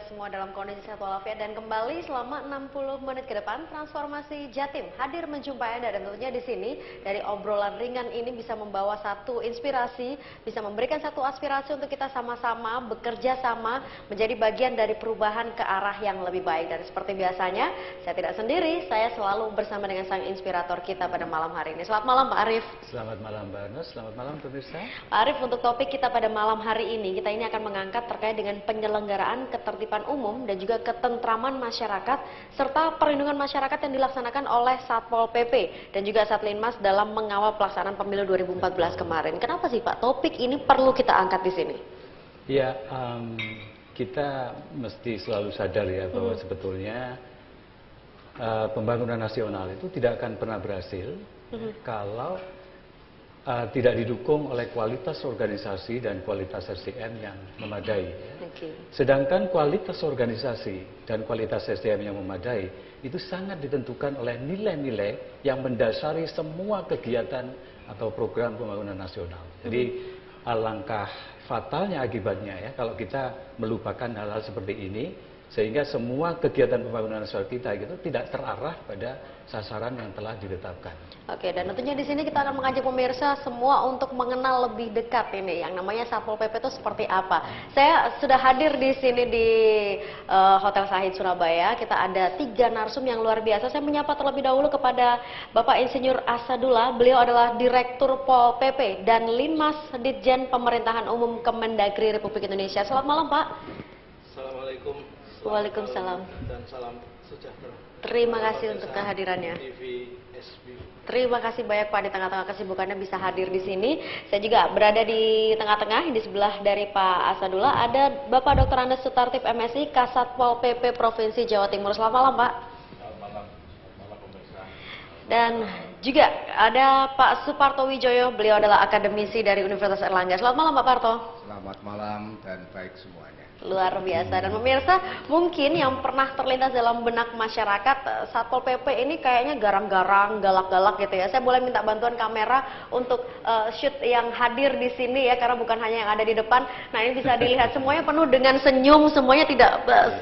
semua dalam kondisi sehat walafiat dan kembali selama 60 menit ke depan Transformasi Jatim hadir menjumpai Anda dan tentunya di sini dari obrolan ringan ini bisa membawa satu inspirasi, bisa memberikan satu aspirasi untuk kita sama-sama bekerja sama menjadi bagian dari perubahan ke arah yang lebih baik. Dan seperti biasanya saya tidak sendiri, saya selalu bersama dengan sang inspirator kita pada malam hari ini. Selamat malam Pak Arief. Selamat malam Mbak Anus, selamat malam pemirsa. Pak Arief, untuk topik kita pada malam hari ini, kita ini akan mengangkat terkait dengan penyelenggaraan ketertiban umum dan juga ketentraman masyarakat serta perlindungan masyarakat yang dilaksanakan oleh Satpol PP dan juga Satlinmas dalam mengawal pelaksanaan pemilu 2014 kemarin. Kenapa sih Pak topik ini perlu kita angkat di sini? Ya, kita mesti selalu sadar ya bahwa sebetulnya pembangunan nasional itu tidak akan pernah berhasil kalau tidak didukung oleh kualitas organisasi dan kualitas SDM yang memadai. Sedangkan kualitas organisasi dan kualitas SDM yang memadai itu sangat ditentukan oleh nilai-nilai yang mendasari semua kegiatan atau program pembangunan nasional. Jadi alangkah fatalnya akibatnya ya kalau kita melupakan hal-hal seperti ini, sehingga semua kegiatan pembangunan nasional kita gitu tidak terarah pada sasaran yang telah ditetapkan. Oke, dan tentunya di sini kita akan mengajak pemirsa semua untuk mengenal lebih dekat ini yang namanya Satpol PP itu seperti apa. Saya sudah hadir di sini di Hotel Sahid Surabaya. Kita ada 3 narsum yang luar biasa. Saya menyapa terlebih dahulu kepada Bapak Insinyur Asadullah. Beliau adalah Direktur Pol PP dan Linmas Ditjen Pemerintahan Umum Kemendagri Republik Indonesia. Selamat malam Pak. Assalamualaikum. Waalaikumsalam. Dan salam sejahtera. Terima kasih untuk kehadirannya. Terima kasih banyak Pak, di tengah-tengah kesibukannya bisa hadir di sini. Saya juga berada di tengah-tengah, di sebelah dari Pak Asadullah ada Bapak Dr. Andes Sutartip MSI, Kasatpol PP Provinsi Jawa Timur. Selamat malam Pak. Selamat malam pemirsa. Dan juga ada Pak Suparto Wijoyo, beliau adalah akademisi dari Universitas Erlangga. Selamat malam Pak Parto. Selamat malam dan baik semuanya. Luar biasa. Dan pemirsa, mungkin yang pernah terlintas dalam benak masyarakat, Satpol PP ini kayaknya garang-garang, galak-galak gitu ya. Saya boleh minta bantuan kamera untuk shoot yang hadir di sini ya, karena bukan hanya yang ada di depan. Nah ini bisa dilihat semuanya penuh dengan senyum, semuanya tidak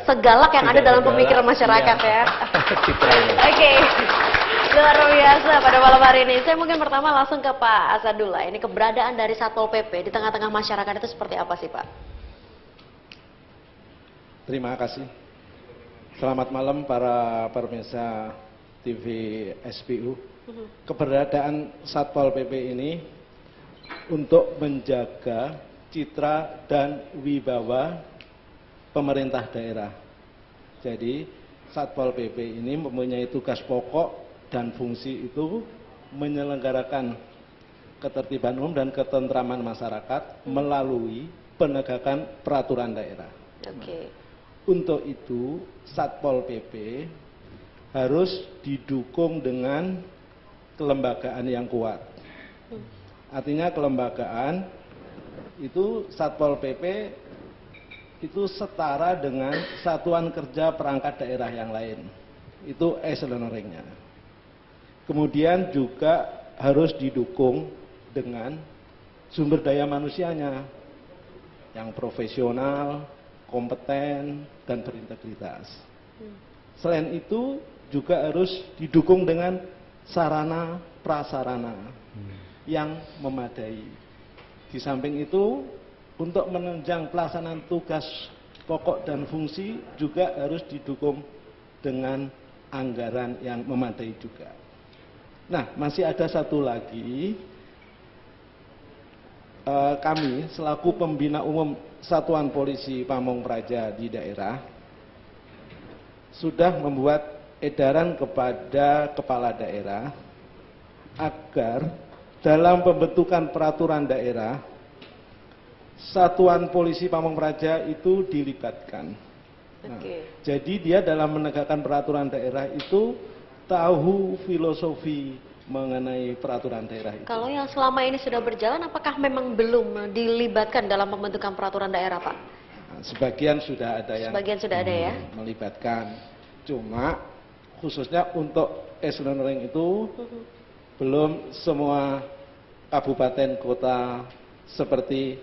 segalak yang ada dalam pemikiran masyarakat ya. Oke. Luar biasa pada malam hari ini. Saya mungkin pertama langsung ke Pak Asadullah. Ini keberadaan dari Satpol PP di tengah-tengah masyarakat itu seperti apa sih Pak? Terima kasih. Selamat malam para pemirsa TV SPU. Keberadaan Satpol PP ini untuk menjaga citra dan wibawa pemerintah daerah. Jadi Satpol PP ini mempunyai tugas pokok dan fungsi itu menyelenggarakan ketertiban umum dan ketentraman masyarakat melalui penegakan peraturan daerah. Untuk itu, Satpol PP harus didukung dengan kelembagaan yang kuat. Artinya kelembagaan itu Satpol PP itu setara dengan satuan kerja perangkat daerah yang lain. Itu echelon rank-nya. Kemudian juga harus didukung dengan sumber daya manusianya yang profesional, kompeten, dan berintegritas. Selain itu juga harus didukung dengan sarana prasarana yang memadai. Di samping itu, untuk menunjang pelaksanaan tugas pokok dan fungsi juga harus didukung dengan anggaran yang memadai juga. Nah, masih ada satu lagi. Kami selaku pembina umum Satuan Polisi Pamong Praja di daerah sudah membuat edaran kepada kepala daerah agar dalam pembentukan peraturan daerah Satuan Polisi Pamong Praja itu dilibatkan. Nah, jadi dia dalam menegakkan peraturan daerah itu tahu filosofi mengenai peraturan daerah itu. Kalau yang selama ini sudah berjalan, apakah memang belum dilibatkan dalam pembentukan peraturan daerah, Pak? Nah, sebagian sudah ada yang ya melibatkan. Cuma khususnya untuk echelon rank itu belum semua kabupaten kota seperti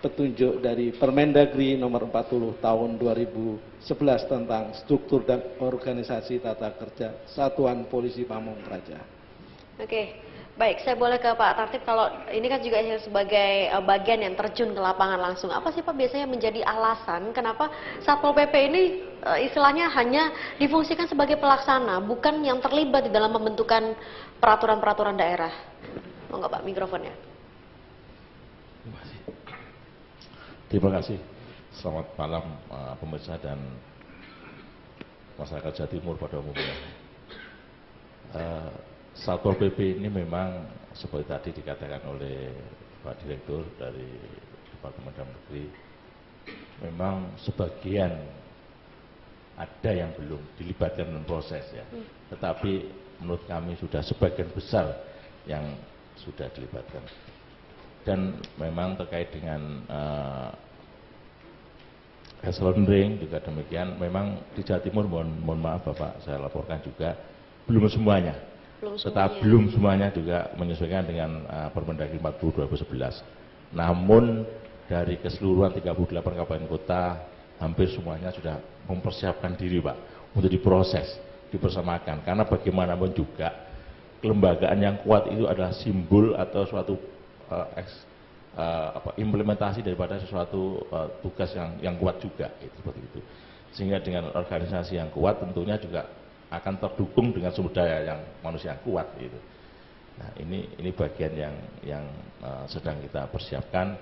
petunjuk dari Permendagri nomor 40 tahun 2011 tentang struktur dan organisasi tata kerja Satuan Polisi Pamung Praja. Oke, baik, saya boleh ke Pak Tertib. Kalau ini kan juga sebagai bagian yang terjun ke lapangan langsung, apa sih Pak biasanya menjadi alasan kenapa Satpol PP ini istilahnya hanya difungsikan sebagai pelaksana, bukan yang terlibat di dalam pembentukan peraturan-peraturan daerah? Mau nggak Pak mikrofonnya? Terima kasih. Selamat malam pemirsa dan masyarakat Jawa Timur pada umumnya. Satpol PP ini memang seperti tadi dikatakan oleh Pak Direktur dari Departemen Dalam Negeri, memang sebagian ada yang belum dilibatkan dalam proses ya. Tetapi menurut kami sudah sebagian besar yang sudah dilibatkan. Dan memang terkait dengan eselon ring juga demikian. Memang di Jawa Timur, mohon maaf Bapak, saya laporkan juga belum semuanya. Belum semuanya juga menyesuaikan dengan Permendagri 40 2011. Namun dari keseluruhan 38 kabupaten kota hampir semuanya sudah mempersiapkan diri Pak untuk diproses, dipersamakan. Karena bagaimanapun juga kelembagaan yang kuat itu adalah simbol atau suatu implementasi daripada sesuatu tugas yang kuat juga, seperti itu. Sehingga dengan organisasi yang kuat tentunya juga akan terdukung dengan sumber daya yang manusia yang kuat, gitu. Nah ini bagian yang sedang kita persiapkan,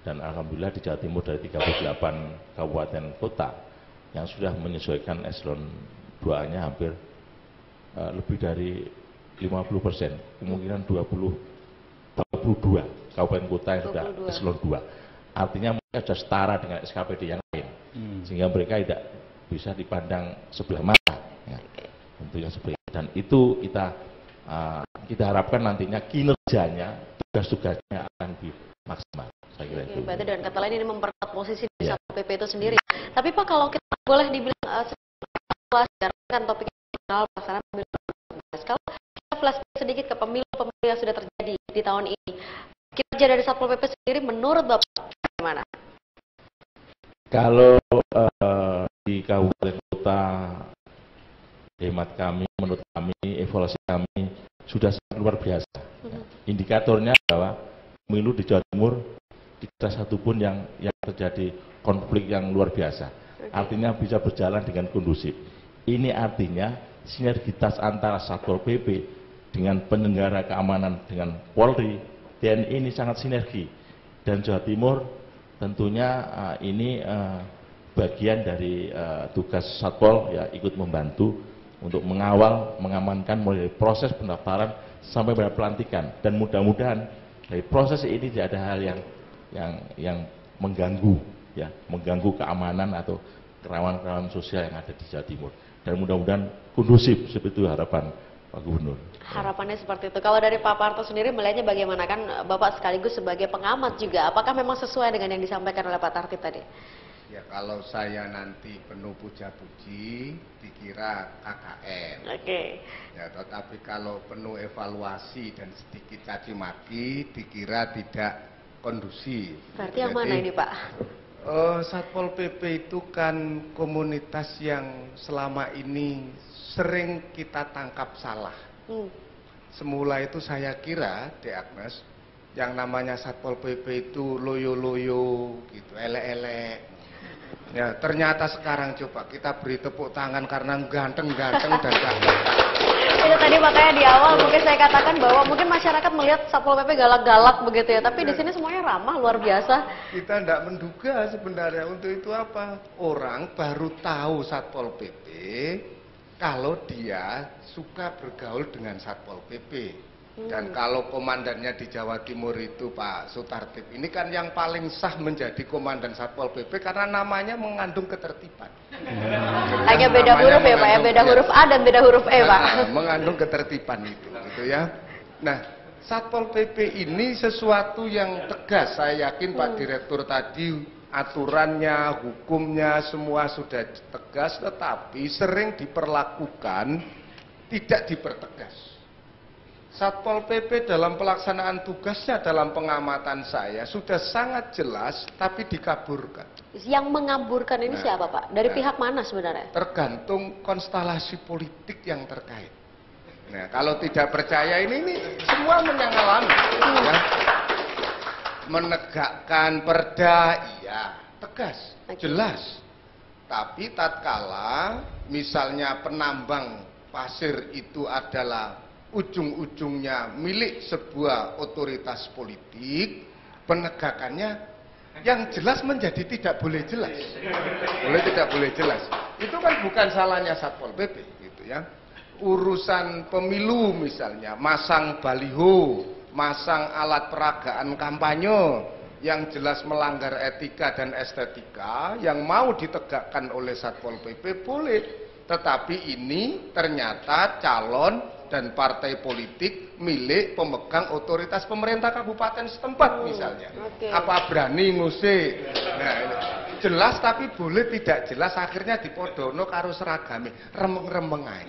dan alhamdulillah di Jawa Timur dari 38 kabupaten kota yang sudah menyesuaikan eselon 2-nya hampir lebih dari 50%, kemungkinan 22 kabupaten kota yang sudah eselon 2. Artinya mereka sudah setara dengan SKPD yang lain, sehingga mereka tidak bisa dipandang sebelah mata. Ya, tentunya seperti itu. Dan itu kita harapkan nantinya kinerjanya, tugas-tugasnya akan lebih maksimal. Saya kira itu. Berarti dengan kata lain ini memperkuat posisi di Satpol PP itu sendiri. Tapi Pak, kalau kita boleh dibilang kan topik nasional pelaksanaan pemilu 2019. Kalau kita flashback sedikit ke pemilu-pemilu yang sudah terjadi di tahun ini, kinerja dari Satpol PP sendiri menurut Bapak bagaimana? Kalau di kabupaten kota, hemat kami, menurut kami, evaluasi kami sudah sangat luar biasa. Indikatornya bahwa pemilu di Jawa Timur tidak satupun yang terjadi konflik yang luar biasa. Artinya bisa berjalan dengan kondusif. Ini artinya sinergitas antara Satpol PP dengan penyelenggara keamanan dengan Polri, TNI ini sangat sinergi. Dan Jawa Timur tentunya ini bagian dari tugas Satpol ya, ikut membantu untuk mengawal, mengamankan mulai proses pendaftaran sampai pada pelantikan. Dan mudah-mudahan dari proses ini tidak ada hal yang mengganggu, ya, mengganggu keamanan atau kerawanan-kerawanan sosial yang ada di Jawa Timur. Dan mudah-mudahan kondusif, seperti itu harapan Pak Gubernur. Harapannya seperti itu. Kalau dari Pak Parto sendiri melihatnya bagaimana? Kan Bapak sekaligus sebagai pengamat juga. Apakah memang sesuai dengan yang disampaikan oleh Pak Tertib tadi? Ya, kalau saya nanti penuh puja-puji dikira KKN. Oke. Ya, tetapi kalau penuh evaluasi dan sedikit caci maki dikira tidak kondusif. Berarti yang mana ini Pak? Satpol PP itu kan komunitas yang selama ini sering kita tangkap salah. Semula itu saya kira, Dek Agnes, yang namanya Satpol PP itu loyo-loyo gitu, elek-elek. Ya, ternyata sekarang coba kita beri tepuk tangan karena ganteng-ganteng dan ganteng. Itu tadi makanya di awal mungkin saya katakan bahwa mungkin masyarakat melihat Satpol PP galak-galak begitu ya, tapi di sini semuanya ramah, luar biasa. Kita tidak menduga sebenarnya untuk itu apa. Orang baru tahu Satpol PP kalau dia suka bergaul dengan Satpol PP. Dan kalau komandannya di Jawa Timur itu Pak Sutartip, ini kan yang paling sah menjadi komandan Satpol PP karena namanya mengandung ketertiban. Hanya beda huruf ya Pak ya, beda huruf A dan beda huruf E Pak. Mengandung ketertiban itu, gitu ya. Nah, Satpol PP ini sesuatu yang tegas. Saya yakin Pak Direktur tadi aturannya, hukumnya semua sudah tegas, tetapi sering diperlakukan tidak dipertegas. Satpol PP dalam pelaksanaan tugasnya dalam pengamatan saya sudah sangat jelas tapi dikaburkan. Yang mengaburkan ini siapa Pak? Dari pihak mana sebenarnya? Tergantung konstelasi politik yang terkait. Nah, kalau tidak percaya ini semua mengalami. Ya. Menegakkan perda, iya, tegas, jelas. Tapi tatkala misalnya penambang pasir itu adalah ujung-ujungnya milik sebuah otoritas politik, penegakannya yang jelas menjadi tidak boleh jelas. Tidak boleh jelas. Itu kan bukan salahnya Satpol PP gitu ya. Urusan pemilu misalnya, masang baliho, masang alat peragaan kampanye yang jelas melanggar etika dan estetika yang mau ditegakkan oleh Satpol PP boleh. Tetapi ini ternyata calon dan partai politik milik pemegang otoritas pemerintah kabupaten setempat misalnya. Apa berani ngusik? Nah, jelas tapi boleh tidak jelas akhirnya dipodono karo seragame remeng-remeng ae.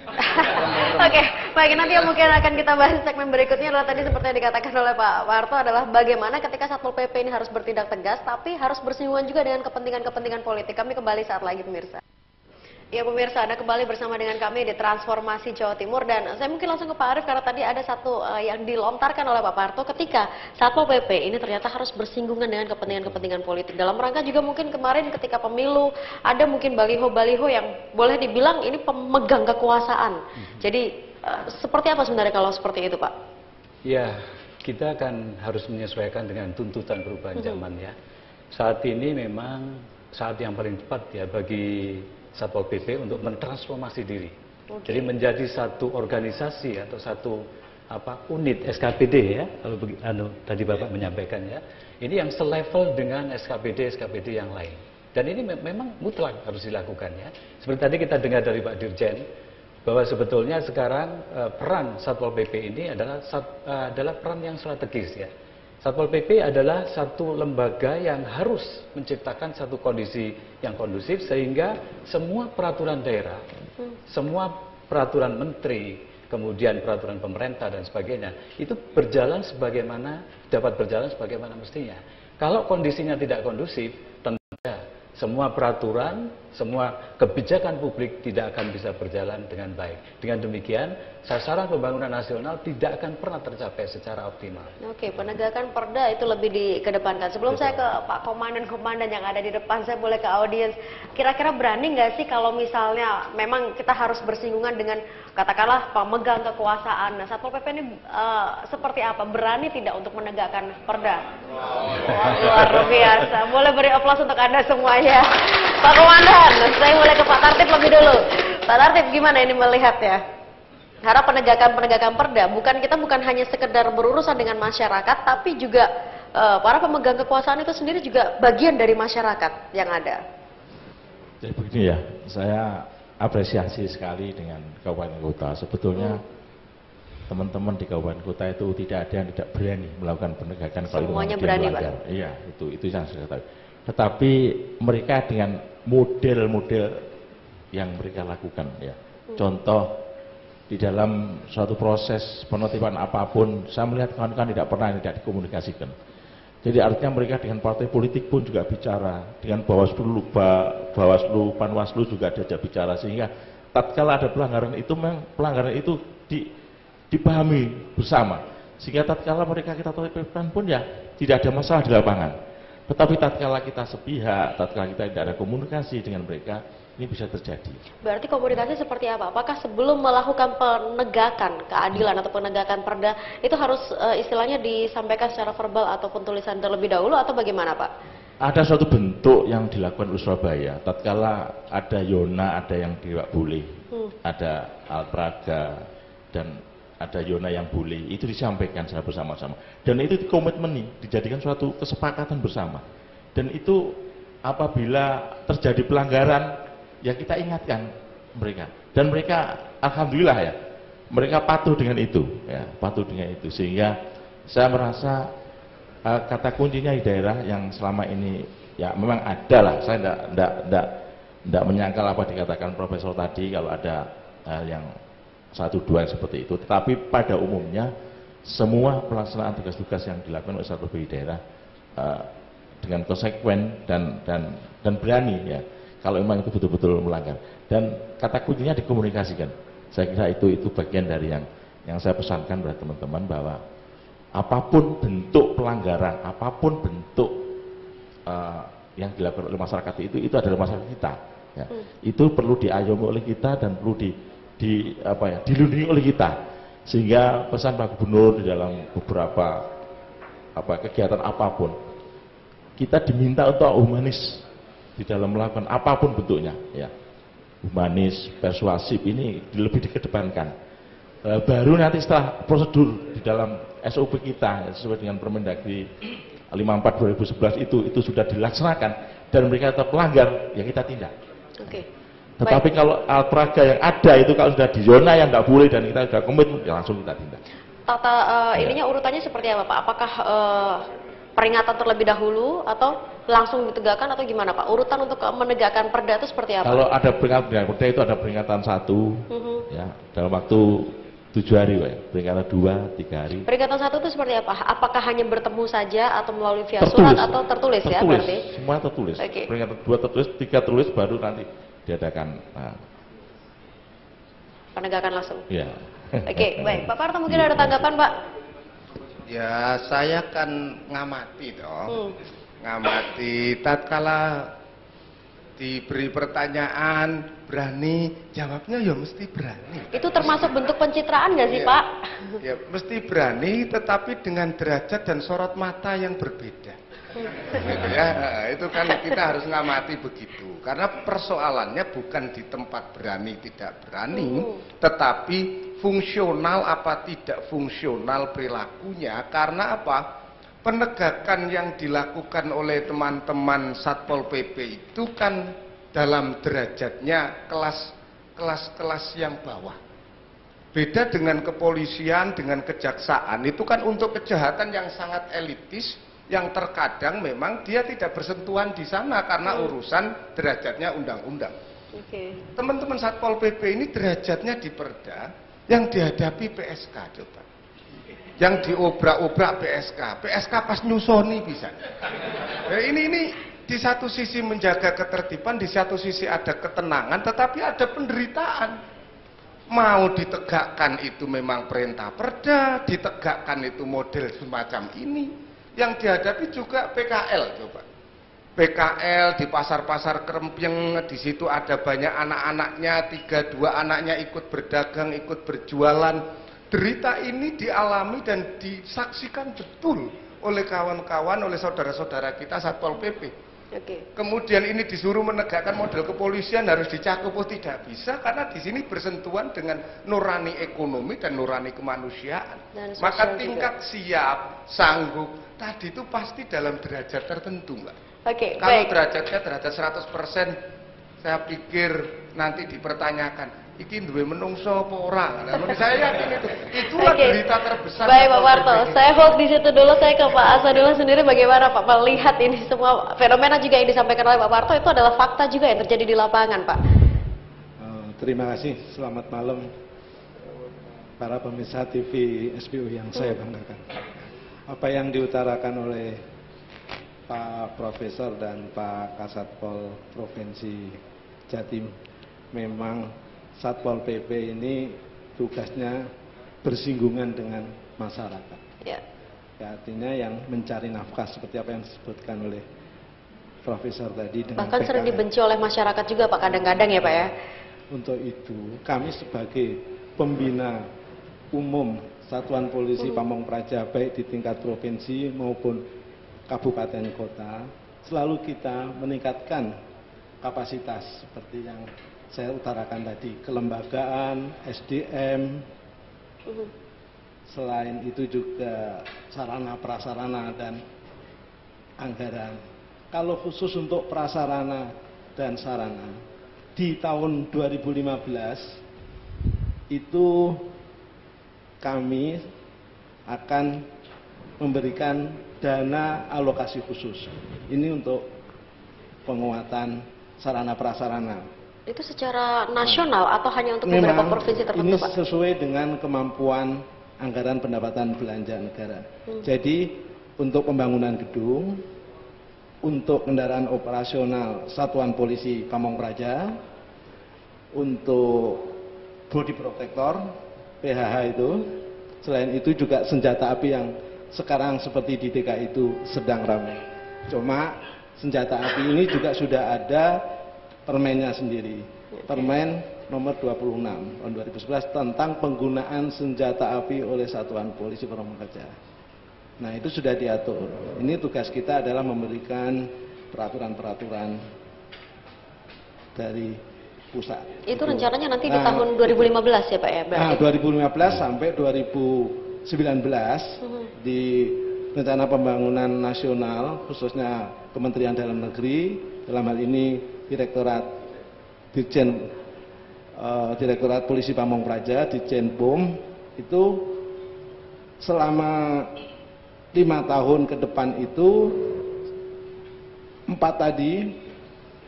Oke, baik, nanti yang mungkin akan kita bahas segmen berikutnya adalah tadi seperti yang dikatakan oleh Pak Warto adalah bagaimana ketika Satpol PP ini harus bertindak tegas tapi harus bersinggungan juga dengan kepentingan-kepentingan politik. Kami kembali saat lagi pemirsa. Ya pemirsa, Anda kembali bersama dengan kami di Transformasi Jawa Timur dan saya mungkin langsung ke Pak Arief karena tadi ada satu yang dilontarkan oleh Pak Parto ketika Satpol PP ini ternyata harus bersinggungan dengan kepentingan-kepentingan politik. Dalam rangka juga mungkin kemarin ketika pemilu ada mungkin baliho-baliho yang boleh dibilang ini pemegang kekuasaan. Jadi seperti apa sebenarnya kalau seperti itu Pak? Ya, kita kan harus menyesuaikan dengan tuntutan perubahan zaman ya. Saat ini memang saat yang paling tepat ya bagi Satpol PP untuk mentransformasi diri. Jadi menjadi satu organisasi atau satu unit SKPD ya, kalau tadi Bapak menyampaikan ya. Ini yang selevel dengan SKPD yang lain. Dan ini memang mutlak harus dilakukan ya. Seperti tadi kita dengar dari Pak Dirjen bahwa sebetulnya sekarang peran Satpol PP ini adalah peran yang strategis ya. Satpol PP adalah satu lembaga yang harus menciptakan satu kondisi yang kondusif sehingga semua peraturan daerah, semua peraturan menteri, kemudian peraturan pemerintah dan sebagainya itu dapat berjalan sebagaimana mestinya. Kalau kondisinya tidak kondusif, tentu semua peraturan, semua kebijakan publik tidak akan bisa berjalan dengan baik. Dengan demikian, sasaran pembangunan nasional tidak akan pernah tercapai secara optimal. Oke, penegakan perda itu lebih dikedepankan. Sebelum saya ke Pak Komandan yang ada di depan, saya boleh ke audiens. Kira-kira berani nggak sih kalau misalnya memang kita harus bersinggungan dengan katakanlah pemegang kekuasaan. Nah, Satpol PP ini seperti apa? Berani tidak untuk menegakkan perda? Luar biasa. Boleh beri aplaus untuk Anda semuanya. Pak Komandan, saya mulai ke Pak Tartib lebih dulu. Pak Tartib, gimana ini melihatnya? Karena penegakan perda, kita bukan hanya sekedar berurusan dengan masyarakat, tapi juga para pemegang kekuasaan itu sendiri juga bagian dari masyarakat yang ada. Jadi begini ya, saya apresiasi sekali dengan kabupaten kota. Sebetulnya teman-teman di kabupaten kota itu tidak ada yang tidak berani melakukan penegakan kalau semuanya berani, Pak. Iya, itu yang saya tahu. Tetapi mereka dengan model-model yang mereka lakukan ya. Contoh di dalam suatu proses penertiban apapun, saya melihat kawan-kawan tidak dikomunikasikan. Jadi artinya mereka dengan partai politik pun juga bicara, dengan Bawaslu, Panwaslu juga ada bicara, sehingga tatkala ada pelanggaran itu memang pelanggaran itu dipahami bersama, sehingga tatkala mereka kita tertibkan pun ya tidak ada masalah di lapangan. Tetapi tatkala kita sepihak, tatkala kita tidak ada komunikasi dengan mereka, ini bisa terjadi. Berarti komunikasi seperti apa? Apakah sebelum melakukan penegakan keadilan atau penegakan perda itu harus istilahnya disampaikan secara verbal ataupun tulisan terlebih dahulu atau bagaimana Pak? Ada suatu bentuk yang dilakukan di Surabaya. Tatkala ada Yona, ada yang tidak boleh, ada Alpraga dan ada Yona yang boleh, itu disampaikan secara bersama-sama. Dan itu dikomitmeni, dijadikan suatu kesepakatan bersama. Dan itu apabila terjadi pelanggaran, ya kita ingatkan mereka. Dan mereka, alhamdulillah ya, mereka patuh dengan itu, ya, patuh dengan itu. Sehingga saya merasa kata kuncinya di daerah yang selama ini, ya memang ada lah. Saya tidak menyangkal apa dikatakan Profesor tadi kalau ada hal yang satu dua seperti itu, tetapi pada umumnya semua pelaksanaan tugas-tugas yang dilakukan oleh Satpol PP di daerah dengan konsekuen dan berani ya, kalau memang itu betul-betul melanggar. Dan kata kuncinya dikomunikasikan. Saya kira itu bagian dari yang saya pesankan pada teman-teman, bahwa apapun bentuk pelanggaran, apapun bentuk yang dilakukan oleh masyarakat itu adalah masyarakat kita. Ya. Itu perlu diayomi oleh kita dan perlu dilindungi oleh kita. Sehingga pesan Pak Gubernur di dalam beberapa kegiatan apapun, kita diminta untuk humanis di dalam melakukan apapun bentuknya, ya. Humanis, persuasif ini lebih dikedepankan. Baru nanti setelah prosedur di dalam SOP kita sesuai dengan Permendagri 54/2011 itu sudah dilaksanakan dan mereka tetap pelanggar, ya kita tindak. Tetapi kalau alat peraga yang ada itu kalau sudah di zona yang nggak boleh dan kita sudah komitmen, ya langsung kita tindak. Tata ininya urutannya seperti apa Pak? Apakah peringatan terlebih dahulu atau langsung ditegakkan atau gimana Pak? Urutan untuk menegakkan perda itu seperti apa? Kalau ada peringatan perda itu ada peringatan 1 ya dalam waktu 7 hari Pak, peringatan 2, 3 hari. Peringatan 1 itu seperti apa? Apakah hanya bertemu saja atau melalui via surat atau tertulis ya berarti? Semua tertulis. Peringatan 2 tertulis, 3 tertulis, baru nanti diadakan penegakan langsung. Ya. Baik. Pak Parto mungkin ada tanggapan Pak? Ya, saya kan ngamati dong. Ngamati tatkala diberi pertanyaan berani, jawabnya ya mesti berani. Itu termasuk bentuk pencitraan nggak sih Pak? Ya, mesti berani tetapi dengan derajat dan sorot mata yang berbeda. Gitu ya, itu kan kita harus ngamati begitu. Karena persoalannya bukan di tempat berani tidak berani, tetapi fungsional apa tidak fungsional perilakunya. Karena apa? Penegakan yang dilakukan oleh teman-teman Satpol PP itu kan dalam derajatnya kelas yang bawah. Beda dengan kepolisian, dengan kejaksaan, itu kan untuk kejahatan yang sangat elitis, yang terkadang memang dia tidak bersentuhan di sana karena urusan derajatnya undang-undang. Teman-teman Satpol PP ini derajatnya di perda, yang dihadapi PSK coba. Yang diobrak-obrak PSK pas nyusoni bisa. Nah, ini di satu sisi menjaga ketertiban, di satu sisi ada ketenangan, tetapi ada penderitaan. Mau ditegakkan itu memang perintah perda, ditegakkan itu model semacam ini. Yang dihadapi juga PKL coba. PKL di pasar-pasar Krempeng, di situ ada banyak anak-anaknya, 3-2 anaknya ikut berdagang, ikut berjualan. Derita ini dialami dan disaksikan betul oleh kawan-kawan, oleh saudara-saudara kita Satpol PP. Kemudian ini disuruh menegakkan model kepolisian harus dicakup, tidak bisa karena di sini bersentuhan dengan nurani ekonomi dan nurani kemanusiaan. Maka tingkat juga siap, sanggup tadi itu pasti dalam derajat tertentu, Mbak. Kalau derajatnya derajat 100%, saya pikir nanti dipertanyakan. Iki duwe menungso apa ora? Menurut saya yakin itulah berita terbesar. Baik Pak Parto, saya hold di situ dulu. Saya ke Pak Asadullah sendiri, bagaimana Pak melihat ini semua fenomena juga yang disampaikan oleh Pak Parto itu adalah fakta juga yang terjadi di lapangan, Pak. Terima kasih, selamat malam para pemirsa TV SPU yang saya banggakan. Apa yang diutarakan oleh Pak Profesor dan Pak Kasatpol Provinsi Jatim, memang Satpol PP ini tugasnya bersinggungan dengan masyarakat. Ya, artinya yang mencari nafkah seperti apa yang disebutkan oleh Profesor tadi. Bahkan sering dibenci oleh masyarakat juga Pak kadang-kadang ya Pak ya. Untuk itu kami sebagai pembina umum Satuan Polisi Pamong Praja baik di tingkat provinsi maupun kabupaten kota selalu kita meningkatkan kapasitas seperti yang saya utarakan tadi, kelembagaan, SDM, selain itu juga sarana prasarana dan anggaran. Kalau khusus untuk prasarana dan sarana, di tahun 2015 itu kami akan memberikan dana alokasi khusus. Ini untuk penguatan sarana prasarana. Itu secara nasional atau hanya untuk beberapa provinsi tertentu, ini Pak? Sesuai dengan kemampuan anggaran pendapatan belanja negara. Jadi untuk pembangunan gedung, untuk kendaraan operasional Satuan Polisi Pamong Praja, untuk body protector PHH itu, selain itu juga senjata api yang sekarang seperti di DKI itu sedang ramai. Cuma senjata api ini juga sudah ada permennya sendiri, Permen nomor 26 tahun 2011 tentang penggunaan senjata api oleh Satuan Polisi Pamong Praja. Nah, itu sudah diatur. Ini tugas kita adalah memberikan peraturan-peraturan dari pusat. Itu rencananya nanti di tahun 2015 ya Pak ya? Berarti? 2015 sampai 2019 di Rencana Pembangunan Nasional, khususnya Kementerian Dalam Negeri, dalam hal ini Direktorat Polisi Pamong Praja, Ditjen POM, itu selama 5 tahun ke depan itu 4 tadi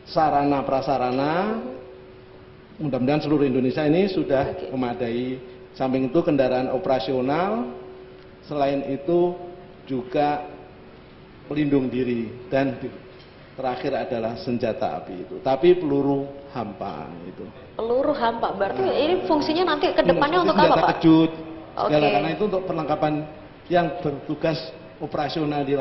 sarana prasarana, mudah-mudahan seluruh Indonesia ini sudah memadai. Samping itu kendaraan operasional, selain itu juga pelindung diri, dan terakhir adalah senjata api itu. Tapi peluru hampa itu. Peluru hampa, berarti ini fungsinya nanti ke depannya untuk apa Pak? Senjata kejut, karena itu untuk perlengkapan yang bertugas operasional di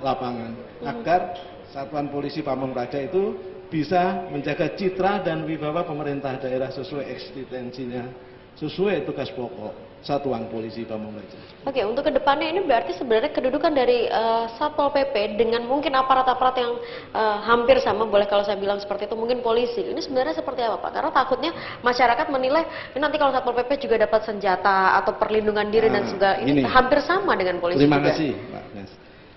lapangan, agar Satuan Polisi Pamong Praja itu bisa menjaga citra dan wibawa pemerintah daerah sesuai eksistensinya, sesuai tugas pokok Satuan Polisi Pamong Praja. Oke, untuk kedepannya ini berarti sebenarnya kedudukan dari Satpol PP dengan mungkin aparat-aparat yang hampir sama, boleh kalau saya bilang seperti itu, mungkin polisi. Ini sebenarnya seperti apa Pak? Karena takutnya masyarakat menilai ini nanti kalau Satpol PP juga dapat senjata atau perlindungan diri dan segala ini hampir sama dengan polisi. Terima juga. kasih Pak Nes.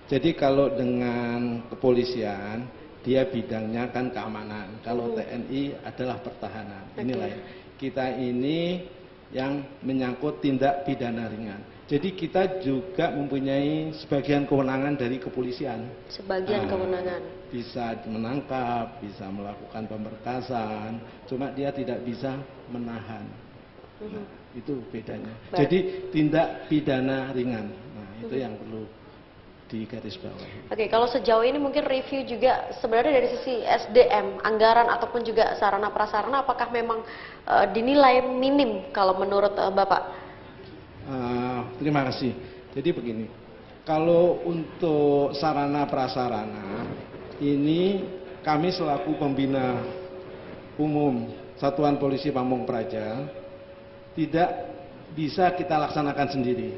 Jadi kalau dengan kepolisian, dia bidangnya kan keamanan. Kalau TNI adalah pertahanan. Ini lain. Kita ini yang menyangkut tindak pidana ringan. Jadi kita juga mempunyai sebagian kewenangan dari kepolisian. Sebagian kewenangan. Bisa menangkap, bisa melakukan pemberkasan, cuma dia tidak bisa menahan. Nah, itu bedanya. Jadi tindak pidana ringan. Nah, itu yang perlu digarisbawahi. Oke, kalau sejauh ini mungkin review juga sebenarnya dari sisi SDM, anggaran ataupun juga sarana prasarana, apakah memang dinilai minim kalau menurut Bapak? Terima kasih. Jadi begini, kalau untuk sarana prasarana ini kami selaku pembina umum Satuan Polisi Pamong Praja tidak bisa kita laksanakan sendiri.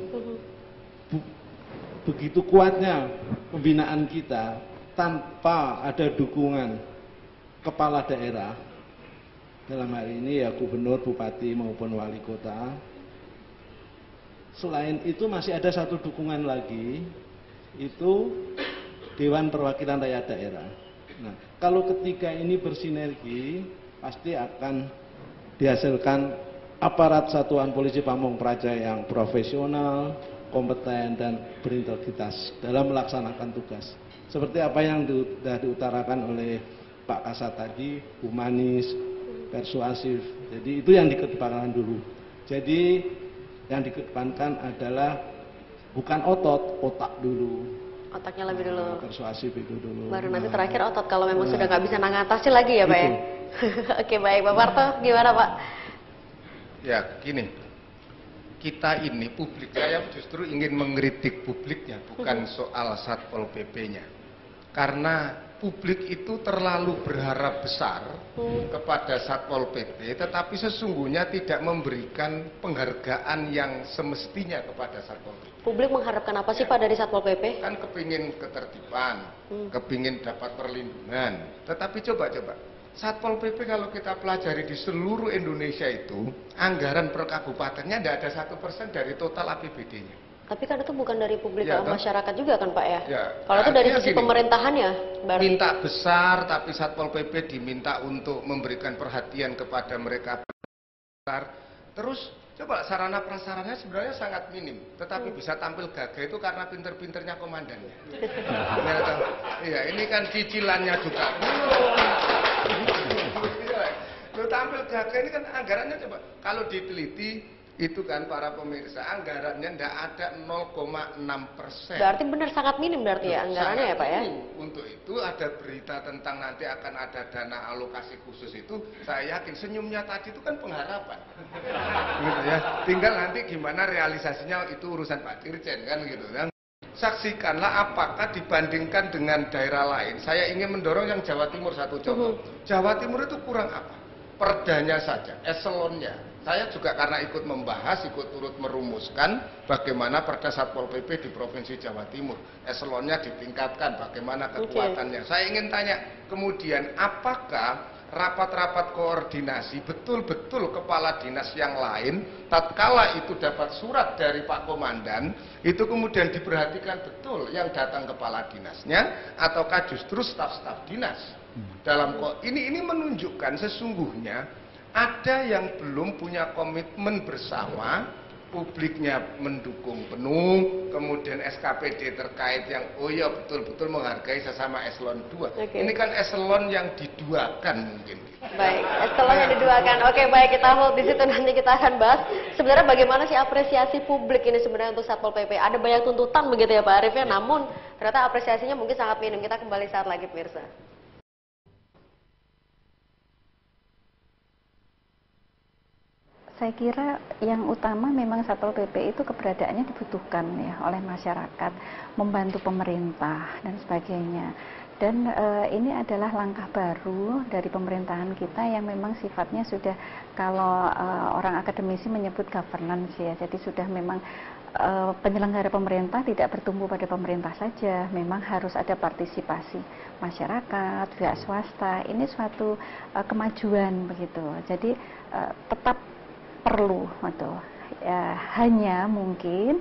Begitu kuatnya pembinaan kita tanpa ada dukungan kepala daerah, dalam hal ini ya gubernur, bupati maupun wali kota. Selain itu masih ada satu dukungan lagi, itu Dewan Perwakilan Rakyat Daerah. Nah, kalau ketiga ini bersinergi, pasti akan dihasilkan aparat Satuan Polisi Pamong Praja yang profesional, kompeten dan berintegritas dalam melaksanakan tugas. Seperti apa yang sudah diutarakan oleh Pak Kasat tadi, humanis, persuasif. Jadi itu yang dikedepankan dulu. Jadi yang dikedepankan adalah bukan otot, otak dulu. Otaknya lebih dulu. Persuasif itu dulu. Baru nanti terakhir otot kalau memang sudah nggak bisa mengatasi lagi ya Pak ya. Oke baik, Pak Parto gimana Pak? Ya gini, kita ini publik, saya justru ingin mengkritik publiknya, bukan soal Satpol PP-nya. Karena publik itu terlalu berharap besar kepada Satpol PP, tetapi sesungguhnya tidak memberikan penghargaan yang semestinya kepada Satpol PP. Publik mengharapkan apa sih Pak dari Satpol PP? Kan kepingin ketertiban, kepingin dapat perlindungan. Tetapi coba-coba, Satpol PP kalau kita pelajari di seluruh Indonesia itu, anggaran per kabupatennya tidak ada 1% dari total APBD-nya. Tapi kan itu bukan dari publik Ya, masyarakat juga kan Pak ya? Ya, Kalau itu dari artinya sisi gini, pemerintahan ya? Berarti. Minta besar, tapi Satpol PP diminta untuk memberikan perhatian kepada mereka besar. Terus coba sarana prasarannya sebenarnya sangat minim, tetapi bisa tampil gagah itu karena pinter-pinternya komandannya. Iya, ini kan cicilannya juga. Lo tampil gagah ini kan anggarannya coba kalau diteliti itu kan para pemirsa anggarannya tidak ada 0,6%. Berarti benar sangat minim berarti ya anggarannya ya Pak ya? Untuk itu ada berita tentang nanti akan ada dana alokasi khusus itu, saya yakin senyumnya tadi itu kan pengharapan. Gitu ya. Tinggal nanti gimana realisasinya itu urusan Pak Dirjen kan gitu kan. Saksikanlah apakah dibandingkan dengan daerah lain. Saya ingin mendorong yang Jawa Timur satu contoh. Jawa Timur itu kurang apa? Perdanya saja, eselonnya. Saya juga karena ikut membahas, ikut turut merumuskan bagaimana Perda Satpol PP di Provinsi Jawa Timur. Eselonnya ditingkatkan, bagaimana kekuatannya. Saya ingin tanya, kemudian apakah rapat-rapat koordinasi betul-betul kepala dinas yang lain, tatkala itu dapat surat dari Pak Komandan, itu kemudian diperhatikan betul yang datang kepala dinasnya, ataukah justru staf-staf dinas? Dalam ini menunjukkan sesungguhnya ada yang belum punya komitmen bersama, publiknya mendukung penuh, kemudian SKPD terkait yang oh ya betul-betul menghargai sesama eselon 2. Ini kan eselon yang diduakan mungkin. Baik, eselon yang diduakan. Oke, baik, kita hold di situ, nanti kita akan bahas sebenarnya bagaimana sih apresiasi publik ini sebenarnya untuk Satpol PP. Ada banyak tuntutan begitu ya Pak Arief ya, namun ternyata apresiasinya mungkin sangat minim. Kita kembali saat lagi pemirsa. Saya kira yang utama memang Satpol PP itu keberadaannya dibutuhkan ya oleh masyarakat, membantu pemerintah dan sebagainya. Dan ini adalah langkah baru dari pemerintahan kita yang memang sifatnya sudah, kalau orang akademisi menyebut governance ya, jadi sudah memang penyelenggara pemerintah tidak bertumbuh pada pemerintah saja, memang harus ada partisipasi masyarakat, pihak swasta. Ini suatu kemajuan begitu. Jadi tetap perlu atau ya, hanya mungkin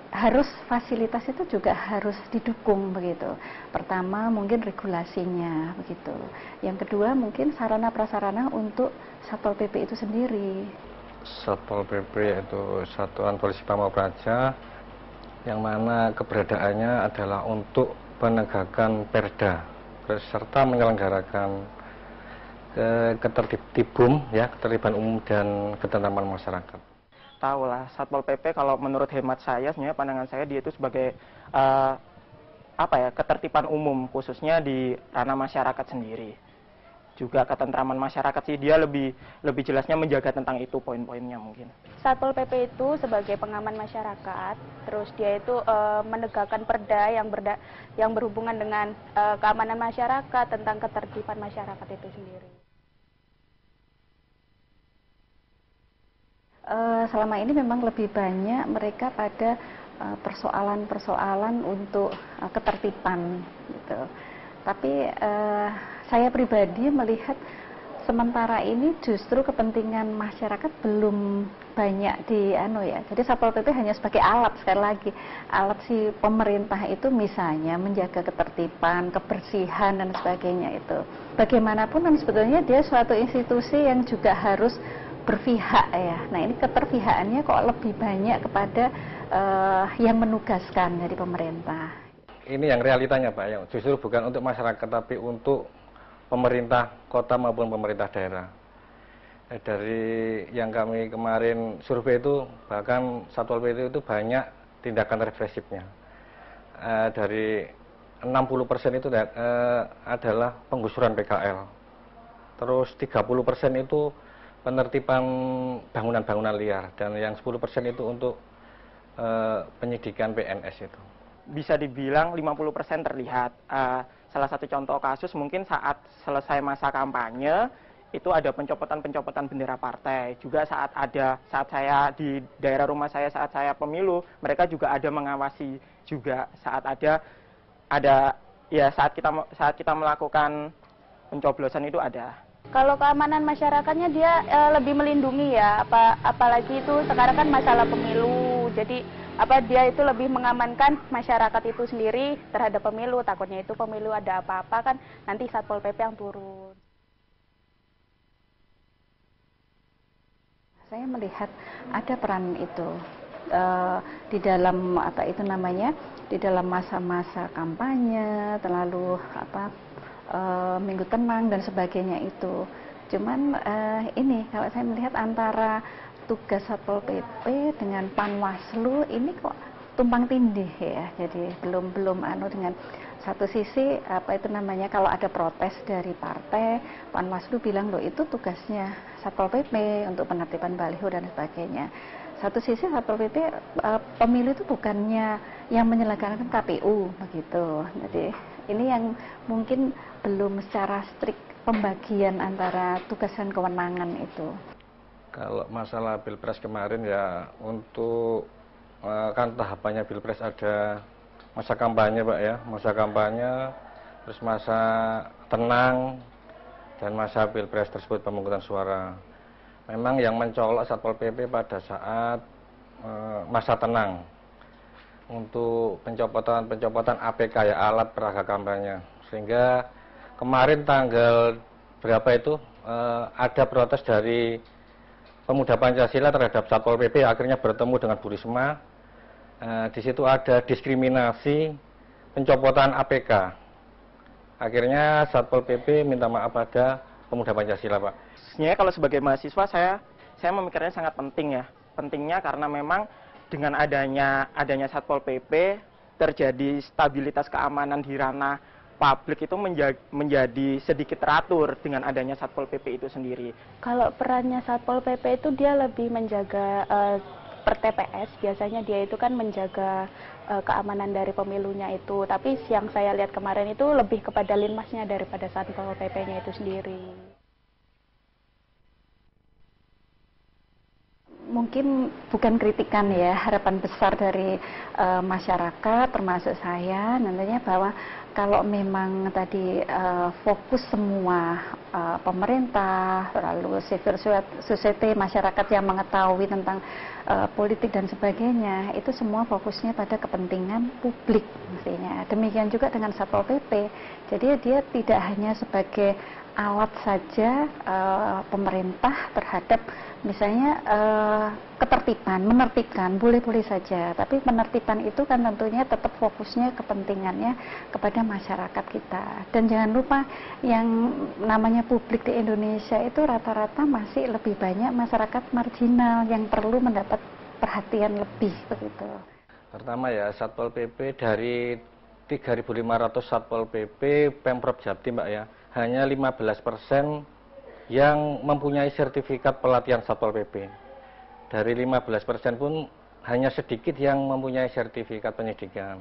harus fasilitas itu juga harus didukung begitu. Pertama mungkin regulasinya begitu. Yang kedua mungkin sarana prasarana untuk Satpol PP itu sendiri. Satpol PP itu Satuan Polisi Pamong Praja yang mana keberadaannya adalah untuk penegakan perda serta menyelenggarakan ketertiban ya, ketertiban umum dan ketentraman masyarakat. Tahu lah, Satpol PP kalau menurut hemat saya, sebenarnya pandangan saya dia itu sebagai ketertiban umum khususnya di ranah masyarakat sendiri. Juga ketentraman masyarakat sih, dia lebih jelasnya menjaga tentang itu poin-poinnya mungkin. Satpol PP itu sebagai pengaman masyarakat, terus dia itu menegakkan perda yang berhubungan dengan keamanan masyarakat, tentang ketertiban masyarakat itu sendiri. Selama ini memang lebih banyak mereka pada persoalan-persoalan untuk ketertiban gitu. Tapi saya pribadi melihat sementara ini justru kepentingan masyarakat belum banyak jadi Satpol PP hanya sebagai alat, sekali lagi alat si pemerintah itu, misalnya menjaga ketertiban, kebersihan dan sebagainya itu. Bagaimanapun kan sebetulnya dia suatu institusi yang juga harus berpihak ya. Nah ini keterpihakannya kok lebih banyak kepada yang menugaskan dari pemerintah. Ini yang realitanya Pak, ya justru bukan untuk masyarakat tapi untuk pemerintah kota maupun pemerintah daerah. Dari yang kami kemarin survei itu, bahkan Satpol PP itu banyak tindakan represifnya. Dari 60% itu adalah penggusuran PKL. Terus 30% itu penertiban bangunan-bangunan liar, dan yang 10% itu untuk penyidikan PNS itu. Bisa dibilang 50% terlihat. Salah satu contoh kasus mungkin saat selesai masa kampanye itu ada pencopotan bendera partai. Juga saat saya di daerah rumah saya saat saya pemilu, mereka juga ada mengawasi juga saat saat kita melakukan pencoblosan itu ada. Kalau keamanan masyarakatnya dia lebih melindungi ya, apalagi itu sekarang kan masalah pemilu, jadi dia itu lebih mengamankan masyarakat itu sendiri terhadap pemilu, takutnya itu pemilu ada apa-apa kan nanti Satpol PP yang turun. Saya melihat ada peran itu di dalam di dalam masa-masa kampanye, terlalu minggu tenang dan sebagainya itu. Cuman ini kalau saya melihat antara tugas Satpol PP dengan Panwaslu ini kok tumpang tindih ya. Jadi belum dengan satu sisi kalau ada protes dari partai, Panwaslu bilang loh itu tugasnya Satpol PP untuk penertiban baliho dan sebagainya. Satu sisi Satpol PP pemilu itu bukannya yang menyelenggarakan KPU begitu. Jadi ini yang mungkin belum secara strict pembagian antara tugas dan kewenangan itu. Kalau masalah Pilpres kemarin ya untuk kan tahapannya Pilpres ada masa kampanye Pak ya, masa kampanye, terus masa tenang, dan masa Pilpres tersebut pemungutan suara. Memang yang mencolok Satpol PP pada saat masa tenang untuk pencopotan APK ya, alat peraga kampanye. Sehingga kemarin tanggal berapa itu ada protes dari pemuda Pancasila terhadap Satpol PP, akhirnya bertemu dengan Bu Risma. Di situ ada diskriminasi pencopotan APK. Akhirnya Satpol PP minta maaf pada pemuda Pancasila, Pak. Sebenarnya kalau sebagai mahasiswa saya memikirnya sangat penting ya. Pentingnya karena memang dengan adanya Satpol PP terjadi stabilitas keamanan di ranah publik itu menjadi sedikit teratur dengan adanya Satpol PP itu sendiri. Kalau perannya Satpol PP itu dia lebih menjaga per TPS, biasanya dia itu kan menjaga keamanan dari pemilunya itu. Tapi yang saya lihat kemarin itu lebih kepada linmasnya daripada Satpol PP-nya itu sendiri. Mungkin bukan kritikan ya, harapan besar dari masyarakat termasuk saya nantinya bahwa kalau memang tadi fokus semua pemerintah, lalu civil society, masyarakat yang mengetahui tentang politik dan sebagainya, itu semua fokusnya pada kepentingan publik mestinya. Demikian juga dengan Satpol PP. Jadi dia tidak hanya sebagai alat saja pemerintah terhadap misalnya ketertiban, menertibkan, boleh-boleh saja. Tapi penertiban itu kan tentunya tetap fokusnya kepentingannya kepada masyarakat kita. Dan jangan lupa yang namanya publik di Indonesia itu rata-rata masih lebih banyak masyarakat marginal yang perlu mendapat perhatian lebih begitu. Pertama ya, Satpol PP dari 3.500 Satpol PP Pemprov Jatim, Mbak ya, hanya 15% yang mempunyai sertifikat pelatihan Satpol PP. Dari 15% pun hanya sedikit yang mempunyai sertifikat penyidikan.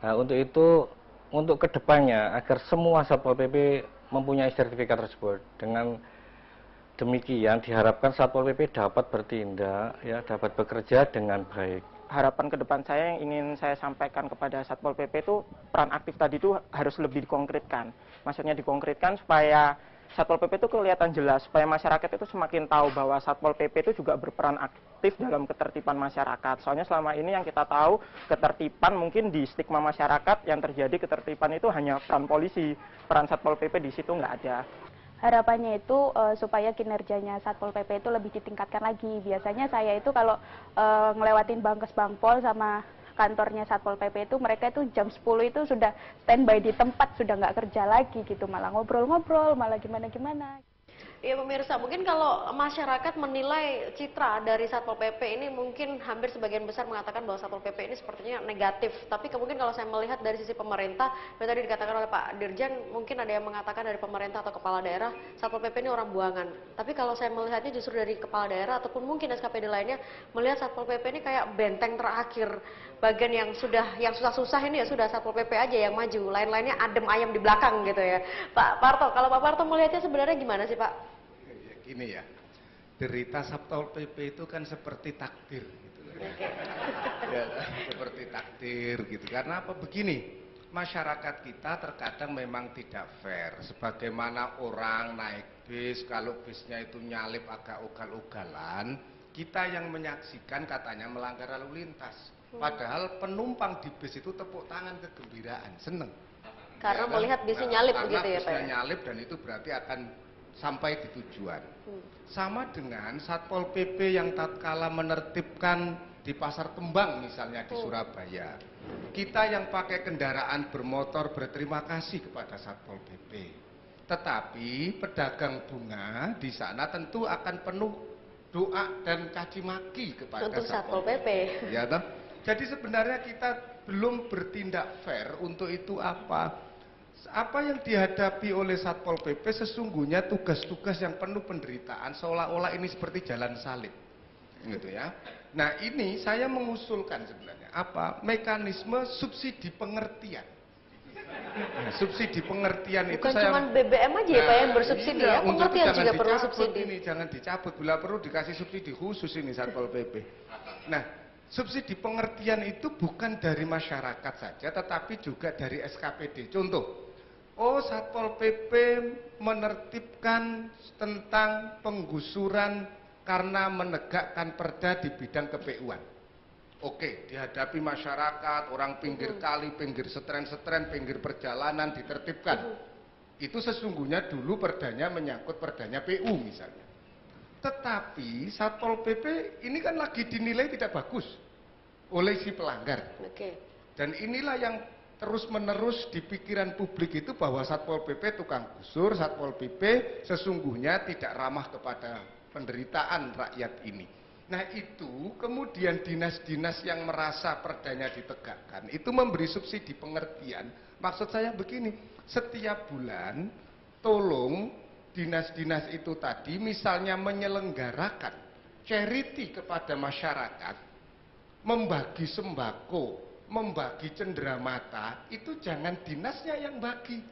Nah, untuk itu, untuk kedepannya agar semua Satpol PP mempunyai sertifikat tersebut, dengan demikian diharapkan Satpol PP dapat bertindak, ya, dapat bekerja dengan baik. Harapan ke depan saya yang ingin saya sampaikan kepada Satpol PP itu peran aktif tadi itu harus lebih dikonkretkan. Maksudnya dikonkretkan supaya Satpol PP itu kelihatan jelas, supaya masyarakat itu semakin tahu bahwa Satpol PP itu juga berperan aktif dalam ketertiban masyarakat. Soalnya selama ini yang kita tahu, ketertiban mungkin di stigma masyarakat yang terjadi ketertiban itu hanya peran polisi, peran Satpol PP di situ nggak ada. Harapannya itu supaya kinerjanya Satpol PP itu lebih ditingkatkan lagi. Biasanya saya itu kalau ngelewatin Bangkes Bangpol sama kantornya Satpol PP itu, mereka itu jam 10 itu sudah standby di tempat, sudah nggak kerja lagi gitu, malah ngobrol-ngobrol, malah gimana-gimana. Ya pemirsa, mungkin kalau masyarakat menilai citra dari Satpol PP ini mungkin hampir sebagian besar mengatakan bahwa Satpol PP ini sepertinya negatif. Tapi mungkin kalau saya melihat dari sisi pemerintah, yang tadi dikatakan oleh Pak Dirjen, mungkin ada yang mengatakan dari pemerintah atau kepala daerah, Satpol PP ini orang buangan. Tapi kalau saya melihatnya justru dari kepala daerah ataupun mungkin SKPD lainnya, melihat Satpol PP ini kayak benteng terakhir. Bagian yang susah-susah ini ya sudah Satpol PP aja yang maju, lain-lainnya adem ayam di belakang gitu ya. Pak Parto, kalau Pak Parto melihatnya sebenarnya gimana sih Pak? Gini ya, derita Satpol PP itu kan seperti takdir gitu. Ya, seperti takdir gitu. Karena apa? Begini, masyarakat kita terkadang memang tidak fair. Sebagaimana orang naik bis, kalau bisnya itu nyalip agak ugal-ugalan, kita yang menyaksikan katanya melanggar lalu lintas. Padahal penumpang di bis itu tepuk tangan kegembiraan, seneng. Karena ya, melihat bisnya nyalip begitu ya Pak? Karena bisnya nyalip dan itu berarti akan sampai di tujuan. Sama dengan Satpol PP yang tatkala menertibkan di Pasar Kembang misalnya di Surabaya. Kita yang pakai kendaraan bermotor berterima kasih kepada Satpol PP. Tetapi pedagang bunga di sana tentu akan penuh doa dan caci maki kepada untuk Satpol PP. Ya, toh? Jadi sebenarnya kita belum bertindak fair. Untuk itu apa? Apa yang dihadapi oleh Satpol PP sesungguhnya tugas-tugas yang penuh penderitaan, seolah-olah ini seperti jalan salib, gitu ya. Nah, ini saya mengusulkan sebenarnya apa? Mekanisme subsidi pengertian. Nah, subsidi pengertian itu bukan cuma BBM aja ya Pak yang bersubsidi ya, pengertian juga perlu subsidi. Ini jangan dicabut, bila perlu dikasih subsidi khusus ini Satpol PP. Nah, subsidi pengertian itu bukan dari masyarakat saja, tetapi juga dari SKPD. Contoh, Satpol PP menertibkan tentang penggusuran karena menegakkan perda di bidang KPU-an. Oke, dihadapi masyarakat, orang pinggir kali, pinggir setren-setren, pinggir perjalanan ditertibkan. Itu sesungguhnya dulu perdanya menyangkut perdanya PU misalnya. Tetapi Satpol PP ini kan lagi dinilai tidak bagus oleh si pelanggar. Dan inilah yang terus-menerus di pikiran publik itu bahwa Satpol PP tukang gusur, Satpol PP sesungguhnya tidak ramah kepada penderitaan rakyat ini. Nah, itu kemudian dinas-dinas yang merasa perdanya ditegakkan itu memberi subsidi pengertian. Maksud saya begini, setiap bulan tolong dinas-dinas itu tadi misalnya menyelenggarakan charity kepada masyarakat, membagi sembako, membagi cenderamata, itu jangan dinasnya yang bagi,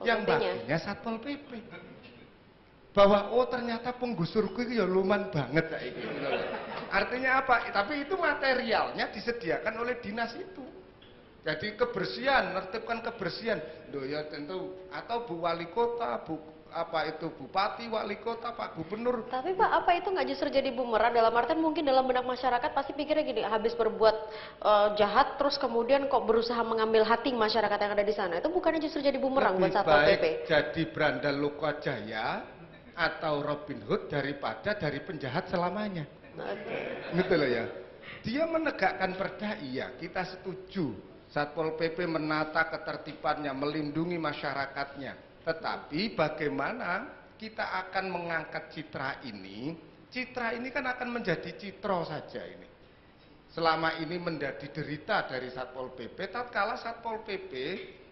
yang baginya Satpol PP. Bahwa ternyata penggusur itu ya luman banget kayak gitu. Artinya apa? Tapi itu materialnya disediakan oleh dinas itu. Jadi kebersihan, nertibkan kebersihan. Loh ya tentu, atau Bu Wali Kota, Bupati, Wali Kota, Pak Gubernur. Tapi Pak, apa itu nggak justru jadi bumerang? Dalam artian mungkin dalam benak masyarakat pasti pikirnya gini, habis berbuat jahat terus kemudian kok berusaha mengambil hati masyarakat yang ada di sana. Itu bukannya justru jadi bumerang buat Satpol PP? Jadi Brandal Lokajaya atau Robin Hood daripada dari penjahat selamanya. Gitu loh ya. Dia menegakkan perda, iya, kita setuju. Satpol PP menata ketertibannya, melindungi masyarakatnya. Tetapi bagaimana kita akan mengangkat citra ini? Citra ini kan akan menjadi citro saja ini. Selama ini menjadi derita dari Satpol PP, tatkala Satpol PP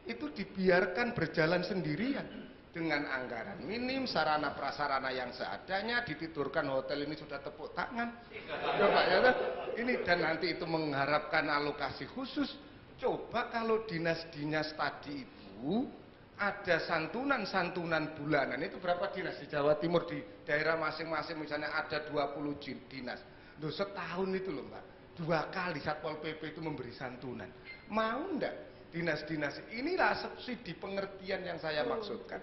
itu dibiarkan berjalan sendirian. Dengan anggaran minim, sarana prasarana yang seadanya, ditidurkan hotel ini sudah tepuk tangan. Coba ya, ini dan nanti itu mengharapkan alokasi khusus. Coba kalau dinas-dinas tadi itu ada santunan-santunan bulanan, itu berapa dinas di Jawa Timur di daerah masing-masing misalnya ada 20 dinas. Loh, setahun itu loh Mbak, 2 kali Satpol PP itu memberi santunan. Mau enggak? Dinas-dinas inilah subsidi pengertian yang saya maksudkan.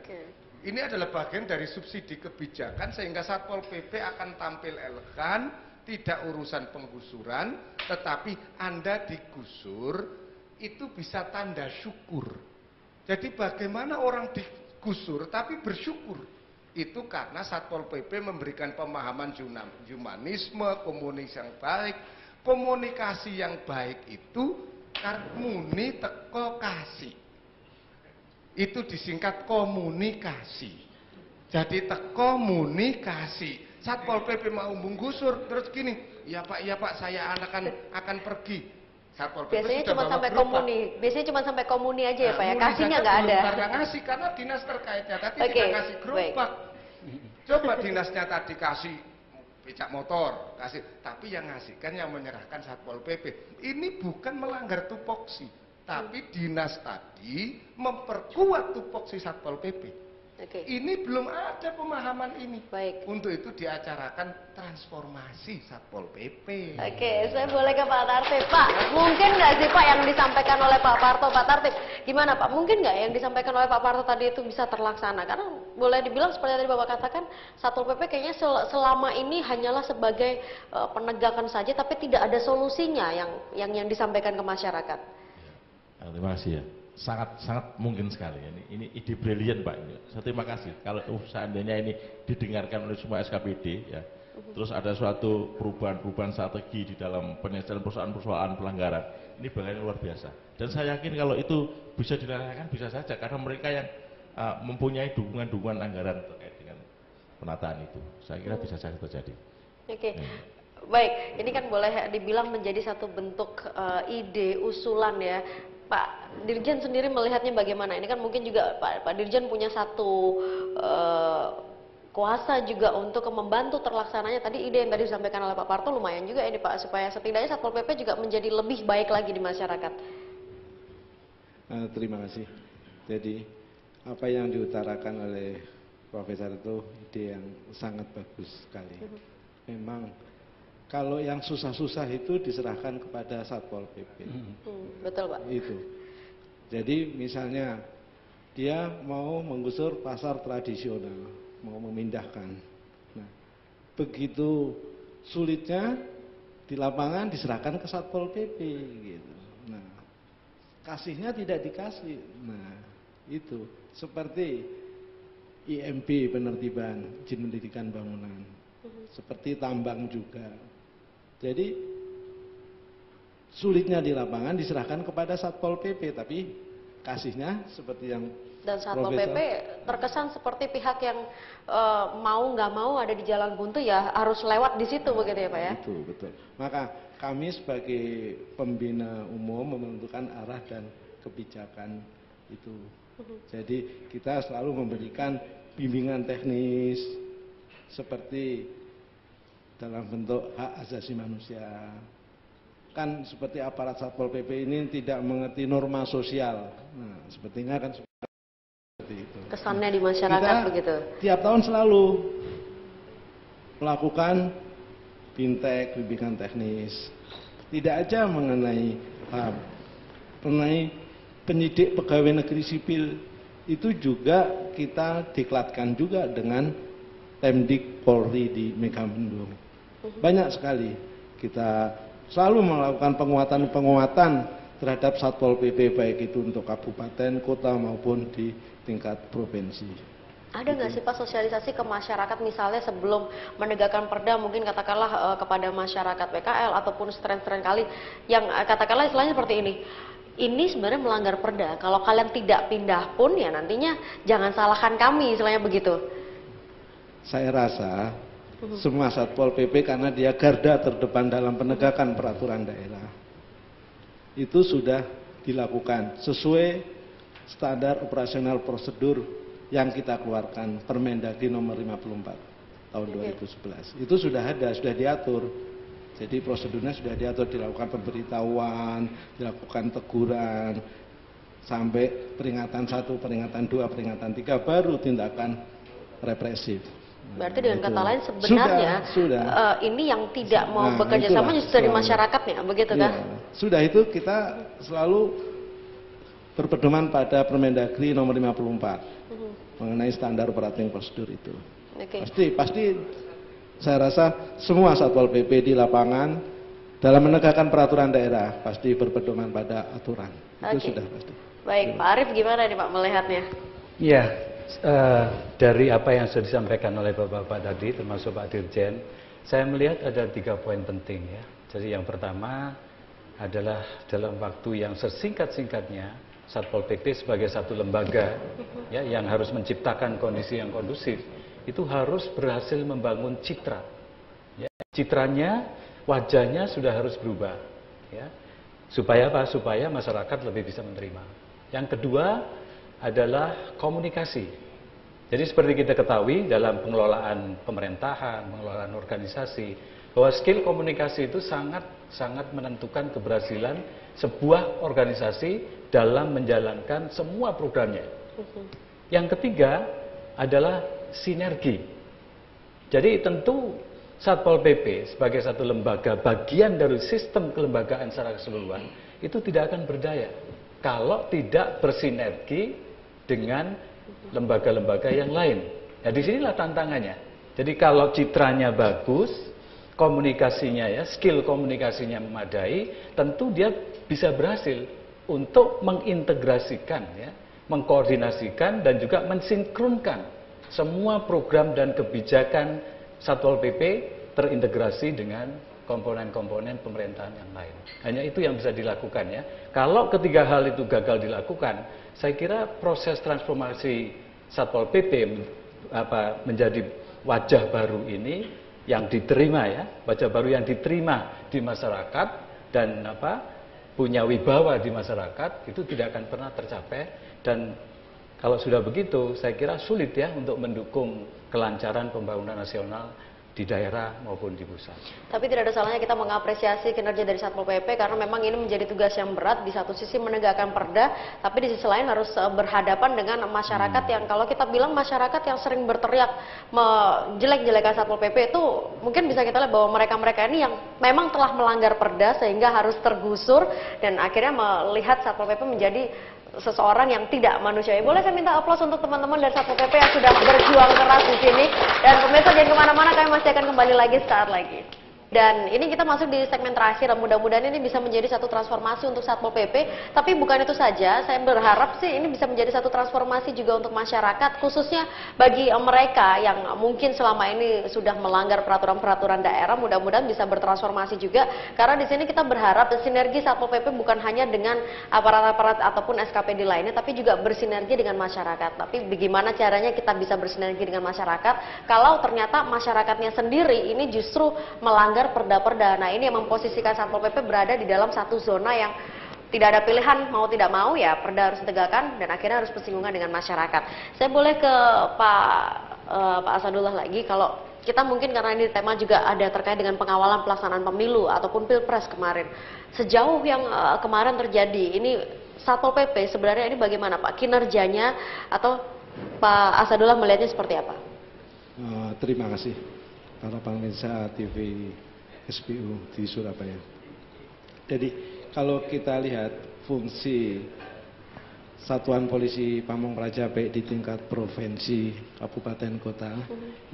Ini adalah bagian dari subsidi kebijakan sehingga Satpol PP akan tampil elegan, tidak urusan penggusuran, tetapi Anda digusur itu bisa tanda syukur. Jadi bagaimana orang digusur tapi bersyukur? Itu karena Satpol PP memberikan pemahaman humanisme, komunikasi yang baik itu muni teko kasih. Itu disingkat komunikasi. Jadi teko muni kasih. Satpol PP mau menggusur terus gini, iya Pak, saya akan pergi. Satpol PP biasanya cuma sampai komuni, biasanya cuma sampai komuni aja ya Pak ya, kasihnya nggak ada. Karena ngasih, karena dinas terkaitnya tadi tidak ngasih gerobak. Coba dinasnya tadi kasih becak motor, kasih, tapi yang ngasihkan yang menyerahkan Satpol PP. Ini bukan melanggar tupoksi, tapi dinas tadi memperkuat tupoksi Satpol PP. Ini belum ada pemahaman ini. Untuk itu diacarakan transformasi Satpol PP. Saya boleh ke Pak Tartib. Pak, mungkin nggak sih Pak yang disampaikan oleh Pak Parto? Pak Tartib, gimana Pak? Mungkin nggak yang disampaikan oleh Pak Parto tadi itu bisa terlaksana? Karena boleh dibilang seperti tadi Bapak katakan, Satpol PP kayaknya selama ini hanyalah sebagai penegakan saja, tapi tidak ada solusinya yang disampaikan ke masyarakat. Terima kasih ya. Sangat mungkin sekali. Ini ide brilian Pak. Saya terima kasih. Kalau seandainya ini didengarkan oleh semua SKPD ya, terus ada suatu perubahan strategi di dalam penyelesaian persoalan pelanggaran, ini bagian luar biasa. Dan saya yakin kalau itu bisa dilaksanakan bisa saja karena mereka yang mempunyai dukungan anggaran terkait dengan penataan itu. Saya kira bisa saja terjadi. Oke. Baik, ini kan boleh dibilang menjadi satu bentuk ide, usulan ya. Pak Dirjen sendiri melihatnya bagaimana? Ini kan mungkin juga Pak Dirjen punya satu kuasa juga untuk membantu terlaksananya. Tadi ide yang tadi disampaikan oleh Pak Parto lumayan juga ini Pak, supaya setidaknya Satpol PP juga menjadi lebih baik lagi di masyarakat. Terima kasih. Jadi apa yang diutarakan oleh Profesor itu ide yang sangat bagus sekali. Memang kalau yang susah-susah itu diserahkan kepada Satpol PP. Betul Pak. Itu. Jadi misalnya dia mau menggusur pasar tradisional, mau memindahkan. Nah, begitu sulitnya di lapangan diserahkan ke Satpol PP gitu. Nah, kasihnya tidak dikasih. Nah, itu seperti IMB penertiban izin mendirikan bangunan. Seperti tambang juga. Jadi sulitnya di lapangan diserahkan kepada Satpol PP, tapi kasihnya seperti yang dan Satpol PP terkesan seperti pihak yang mau nggak mau ada di jalan buntu ya harus lewat di situ begitu ya Pak ya? Itu betul. Maka kami sebagai pembina umum menentukan arah dan kebijakan itu. Jadi kita selalu memberikan bimbingan teknis seperti dalam bentuk hak asasi manusia. Kan seperti aparat Satpol PP ini tidak mengerti norma sosial. Nah, sepertinya kan seperti itu. Kesannya di masyarakat kita begitu. Tiap tahun selalu melakukan bintek, bimbingan teknis. Tidak aja mengenai penyidik pegawai negeri sipil, itu juga kita diklatkan juga dengan Temdik Polri di Megamendung. Banyak sekali kita selalu melakukan penguatan terhadap Satpol PP baik itu untuk kabupaten, kota maupun di tingkat provinsi. Ada nggak sih Pak sosialisasi ke masyarakat misalnya sebelum menegakkan perda mungkin katakanlah kepada masyarakat PKL ataupun stren-stren kali yang katakanlah istilahnya seperti ini. Ini sebenarnya melanggar perda. Kalau kalian tidak pindah pun ya nantinya jangan salahkan kami istilahnya begitu. Saya rasa semua Satpol PP karena dia garda terdepan dalam penegakan peraturan daerah. Itu sudah dilakukan sesuai standar operasional prosedur yang kita keluarkan Permendagri nomor 54 tahun 2011. Itu sudah ada, sudah diatur. Jadi prosedurnya sudah diatur, dilakukan pemberitahuan, dilakukan teguran, sampai peringatan 1, peringatan 2, peringatan 3, baru tindakan represif. Berarti dengan kata lain sebenarnya ini yang tidak mau bekerja sama justru dari masyarakatnya, begitu kan? Sudah itu kita selalu berpedoman pada Permendagri nomor 54 mengenai standar operating prosedur itu. Pasti saya rasa semua Satpol PP di lapangan dalam menegakkan peraturan daerah pasti berpedoman pada aturan. Itu sudah pasti. Baik, Pak Arief gimana nih Pak melihatnya? Iya. Dari apa yang sudah disampaikan oleh Bapak-Bapak tadi, termasuk Pak Dirjen, saya melihat ada 3 poin penting ya. Jadi yang pertama adalah dalam waktu yang sesingkat-singkatnya, Satpol PP sebagai satu lembaga ya, yang harus menciptakan kondisi yang kondusif, itu harus berhasil membangun citra. Ya. Citranya, wajahnya sudah harus berubah. Ya. Supaya apa? Supaya masyarakat lebih bisa menerima. Yang kedua adalah komunikasi. Jadi seperti kita ketahui dalam pengelolaan pemerintahan, pengelolaan organisasi, bahwa skill komunikasi itu sangat menentukan keberhasilan sebuah organisasi dalam menjalankan semua programnya. Yang ketiga adalah sinergi. Jadi tentu Satpol PP sebagai satu lembaga bagian dari sistem kelembagaan secara keseluruhan itu tidak akan berdaya kalau tidak bersinergi dengan lembaga-lembaga yang lain. Nah, disinilah tantangannya. Jadi kalau citranya bagus, komunikasinya ya, skill komunikasinya memadai, tentu dia bisa berhasil untuk mengintegrasikan ya, mengkoordinasikan dan juga mensinkronkan semua program dan kebijakan Satpol PP terintegrasi dengan komponen-komponen pemerintahan yang lain. Hanya itu yang bisa dilakukan ya. Kalau ketiga hal itu gagal dilakukan, saya kira proses transformasi Satpol PP menjadi wajah baru ini yang diterima ya, wajah baru yang diterima di masyarakat dan punya wibawa di masyarakat itu tidak akan pernah tercapai. Dan kalau sudah begitu, saya kira sulit ya untuk mendukung kelancaran pembangunan nasional di daerah maupun di pusat. Tapi tidak ada salahnya kita mengapresiasi kinerja dari Satpol PP karena memang ini menjadi tugas yang berat. Di satu sisi menegakkan perda, tapi di sisi lain harus berhadapan dengan masyarakat yang kalau kita bilang masyarakat yang sering berteriak jelek-jelekan Satpol PP itu mungkin bisa kita lihat bahwa mereka-mereka ini yang memang telah melanggar perda sehingga harus tergusur dan akhirnya melihat Satpol PP menjadi seseorang yang tidak manusiawi. Boleh saya minta aplaus untuk teman-teman dari Satpol PP yang sudah berjuang keras di sini. Dan pemirsa jangan kemana-mana, kami masih akan kembali lagi saat lagi. Dan ini kita masuk di segmen terakhir, mudah-mudahan ini bisa menjadi satu transformasi untuk Satpol PP. Tapi bukan itu saja, saya berharap sih ini bisa menjadi satu transformasi juga untuk masyarakat, khususnya bagi mereka yang mungkin selama ini sudah melanggar peraturan-peraturan daerah, mudah-mudahan bisa bertransformasi juga. Karena di sini kita berharap sinergi Satpol PP bukan hanya dengan aparat-aparat ataupun SKPD lainnya, tapi juga bersinergi dengan masyarakat. Tapi bagaimana caranya kita bisa bersinergi dengan masyarakat kalau ternyata masyarakatnya sendiri ini justru melanggar perda-perda. Nah, ini yang memposisikan Satpol PP berada di dalam satu zona yang tidak ada pilihan, mau tidak mau ya perda harus ditegakkan dan akhirnya harus bersinggungan dengan masyarakat. Saya boleh ke Pak Asadullah lagi, kalau kita mungkin karena ini tema juga ada terkait dengan pengawalan pelaksanaan pemilu ataupun pilpres kemarin. Sejauh yang kemarin terjadi, ini Satpol PP sebenarnya ini bagaimana Pak kinerjanya atau Pak Asadullah melihatnya seperti apa? Terima kasih para pemirsa TV SBU di Surabaya. Jadi kalau kita lihat fungsi Satuan Polisi Pamong Praja baik di tingkat provinsi, kabupaten, kota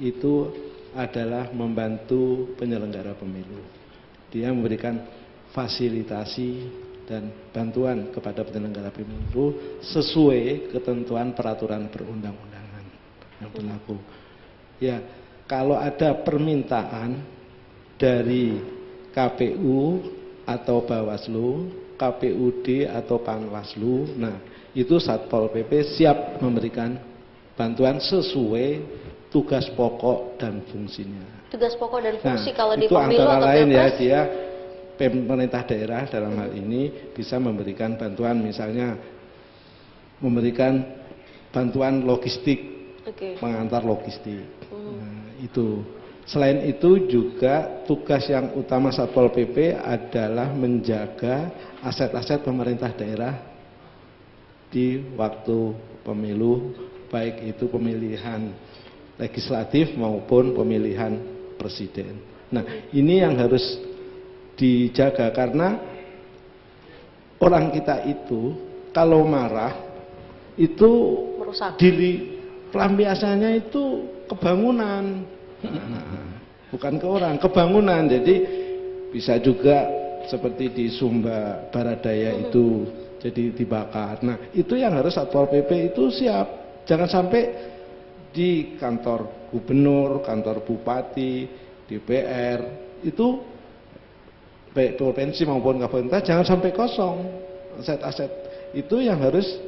itu adalah membantu penyelenggara pemilu. Dia memberikan fasilitasi dan bantuan kepada penyelenggara pemilu sesuai ketentuan peraturan perundang-undangan yang berlaku. Ya, kalau ada permintaan dari KPU atau Bawaslu, KPUD atau Panwaslu, nah itu Satpol PP siap memberikan bantuan sesuai tugas pokok dan fungsinya. Tugas pokok dan fungsi kalau di itu pemilu antara atau lain ya, pilpres? dia pemerintah daerah dalam hal ini bisa memberikan bantuan, misalnya memberikan bantuan logistik, mengantar logistik. Nah, itu. Selain itu juga tugas yang utama Satpol PP adalah menjaga aset-aset pemerintah daerah di waktu pemilu, baik itu pemilihan legislatif maupun pemilihan presiden. Nah, ini yang harus dijaga karena orang kita itu kalau marah itu merusak. Diri pelampiasannya itu kebangunan. Bukan ke orang, kebangunan. Jadi bisa juga seperti di Sumba Barat Daya itu jadi dibakar. Nah, itu yang harus Satpol PP itu siap. Jangan sampai di kantor gubernur, kantor bupati, DPR itu baik provinsi maupun kabupaten jangan sampai kosong. Aset-aset itu yang harus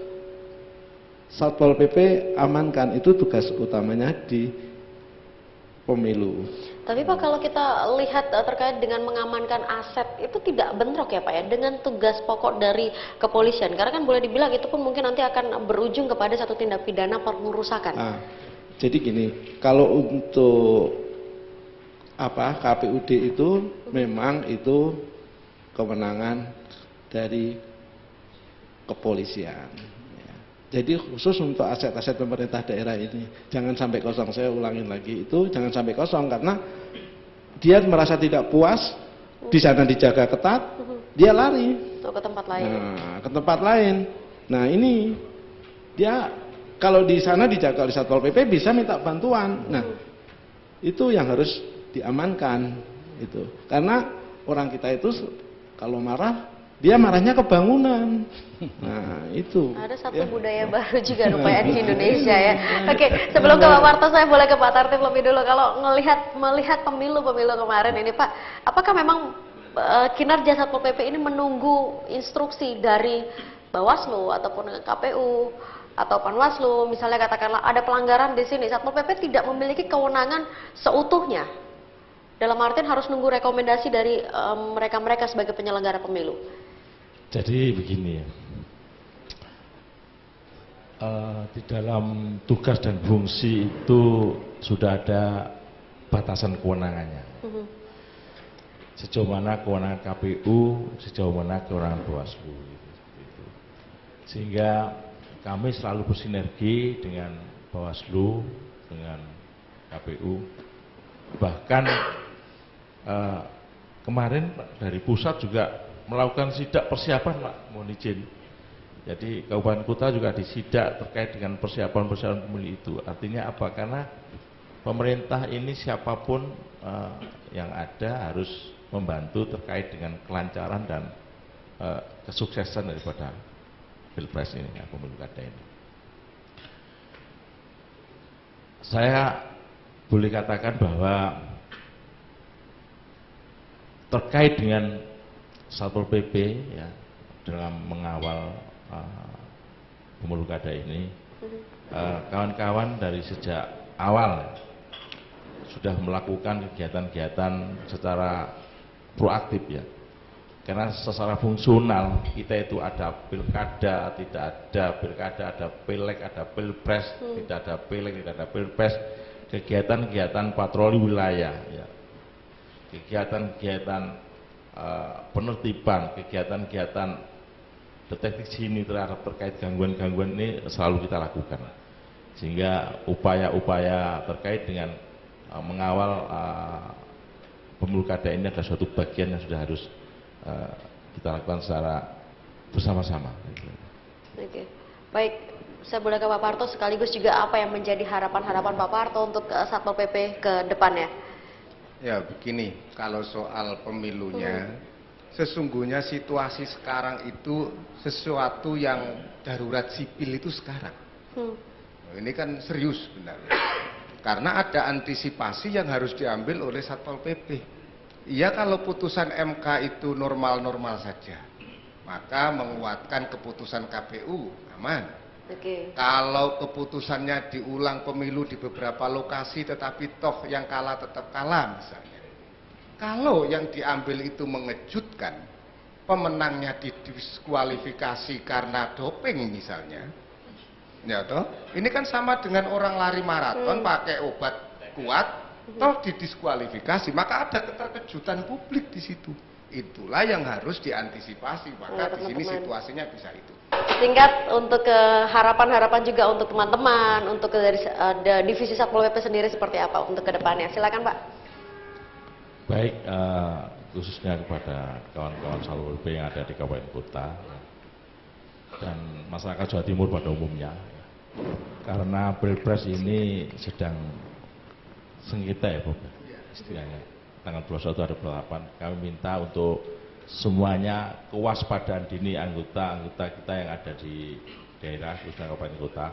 Satpol PP amankan, itu tugas utamanya di pemilu. Tapi Pak, kalau kita lihat terkait dengan mengamankan aset itu tidak bentrok ya Pak ya dengan tugas pokok dari kepolisian, karena kan boleh dibilang itu pun mungkin nanti akan berujung kepada satu tindak pidana pengerusakan. Jadi gini, kalau untuk KPUD itu memang itu kewenangan dari kepolisian. Jadi khusus untuk aset-aset pemerintah daerah ini jangan sampai kosong. Saya ulangin lagi, itu jangan sampai kosong karena dia merasa tidak puas di sana dijaga ketat, dia lari ke tempat lain. Nah, ke tempat lain. Nah, ini dia kalau di sana dijaga oleh Satpol PP bisa minta bantuan. Nah, itu yang harus diamankan itu. Karena orang kita itu kalau marah dia marahnya ke bangunan. Nah, itu. Ada satu budaya baru juga rupanya di Indonesia ya. Oke, sebelum ke Pak Marto, saya boleh ke Pak Tartib lebih dulu. Kalau melihat pemilu kemarin ini Pak, apakah memang kinerja Satpol PP ini menunggu instruksi dari Bawaslu ataupun KPU atau Panwaslu, misalnya katakanlah ada pelanggaran di sini, Satpol PP tidak memiliki kewenangan seutuhnya Dalam artian harus nunggu rekomendasi dari mereka-mereka sebagai penyelenggara pemilu. Jadi begini ya, di dalam tugas dan fungsi itu sudah ada batasan kewenangannya. Sejauh mana kewenangan KPU, sejauh mana kewenangan Bawaslu. Sehingga kami selalu bersinergi dengan Bawaslu, dengan KPU. Bahkan kemarin dari pusat juga melakukan sidak persiapan, Pak, mohon izin. Jadi Kabupaten Kota juga disidak terkait dengan persiapan-persiapan pemilu itu. Artinya apa? Karena pemerintah ini siapapun yang ada harus membantu terkait dengan kelancaran dan kesuksesan daripada Pilpres ini, pemilu kada ini. Saya boleh katakan bahwa terkait dengan Satpol PP ya, dalam mengawal pemilu kada ini, kawan-kawan dari sejak awal sudah melakukan kegiatan-kegiatan secara proaktif ya. Karena secara fungsional kita itu ada pilkada, tidak ada pilkada, ada pileg, ada pilpres, tidak ada pileg, tidak ada pilpres, kegiatan-kegiatan patroli wilayah ya. Kegiatan-kegiatan penertiban, kegiatan-kegiatan deteksi dini terkait gangguan-gangguan ini selalu kita lakukan. Sehingga upaya-upaya terkait dengan mengawal pemilu kada ini adalah suatu bagian yang sudah harus kita lakukan secara bersama-sama. Oke. Baik, saya boleh ke Pak Parto sekaligus juga apa yang menjadi harapan-harapan Pak Parto untuk Satpol PP ke depannya? Ya begini, kalau soal pemilunya, sesungguhnya situasi sekarang itu sesuatu yang darurat sipil itu sekarang. Ini kan serius sebenarnya. Karena ada antisipasi yang harus diambil oleh Satpol PP. Iya, kalau putusan MK itu normal-normal saja, maka menguatkan keputusan KPU aman. Kalau keputusannya diulang pemilu di beberapa lokasi tetapi toh yang kalah tetap kalah misalnya. Kalau yang diambil itu mengejutkan, pemenangnya didiskualifikasi karena doping misalnya. Ya toh, ini kan sama dengan orang lari maraton pakai obat kuat, toh didiskualifikasi, maka ada keterkejutan publik di situ. Itulah yang harus diantisipasi, maka di sini situasinya bisa itu. Singkat untuk harapan-harapan juga untuk teman-teman, untuk dari divisi Satpol PP sendiri seperti apa untuk kedepannya? Silakan Pak. Baik, khususnya kepada kawan-kawan Satpol PP yang ada di Kabupaten Kota dan masyarakat Jawa Timur pada umumnya, karena Pilpres ini sedang sengketa ya Bob, istilahnya tanggal 21 ada penetapan. Kami minta untuk semuanya kewaspadaan dini anggota-anggota kita yang ada di daerah khususnya Kabupaten Kota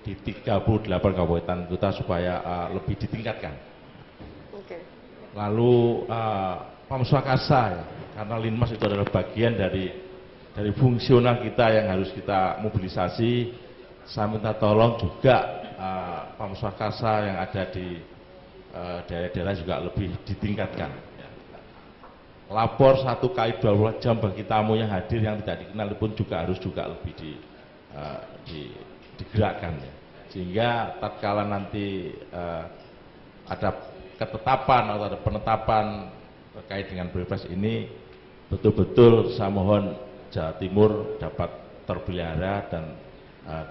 di 38 kabupaten kota supaya lebih ditingkatkan. Lalu Pamswakasa ya, karena Linmas itu adalah bagian dari fungsional kita yang harus kita mobilisasi. Saya minta tolong juga Pamswakasa yang ada di daerah-daerah juga lebih ditingkatkan. Lapor 1 kali 24 jam bagi tamu yang hadir yang tidak dikenal pun juga harus lebih digerakkan ya. Sehingga tatkala nanti ada ketetapan atau ada penetapan terkait dengan Pilpres ini, betul-betul saya mohon Jawa Timur dapat terpelihara dan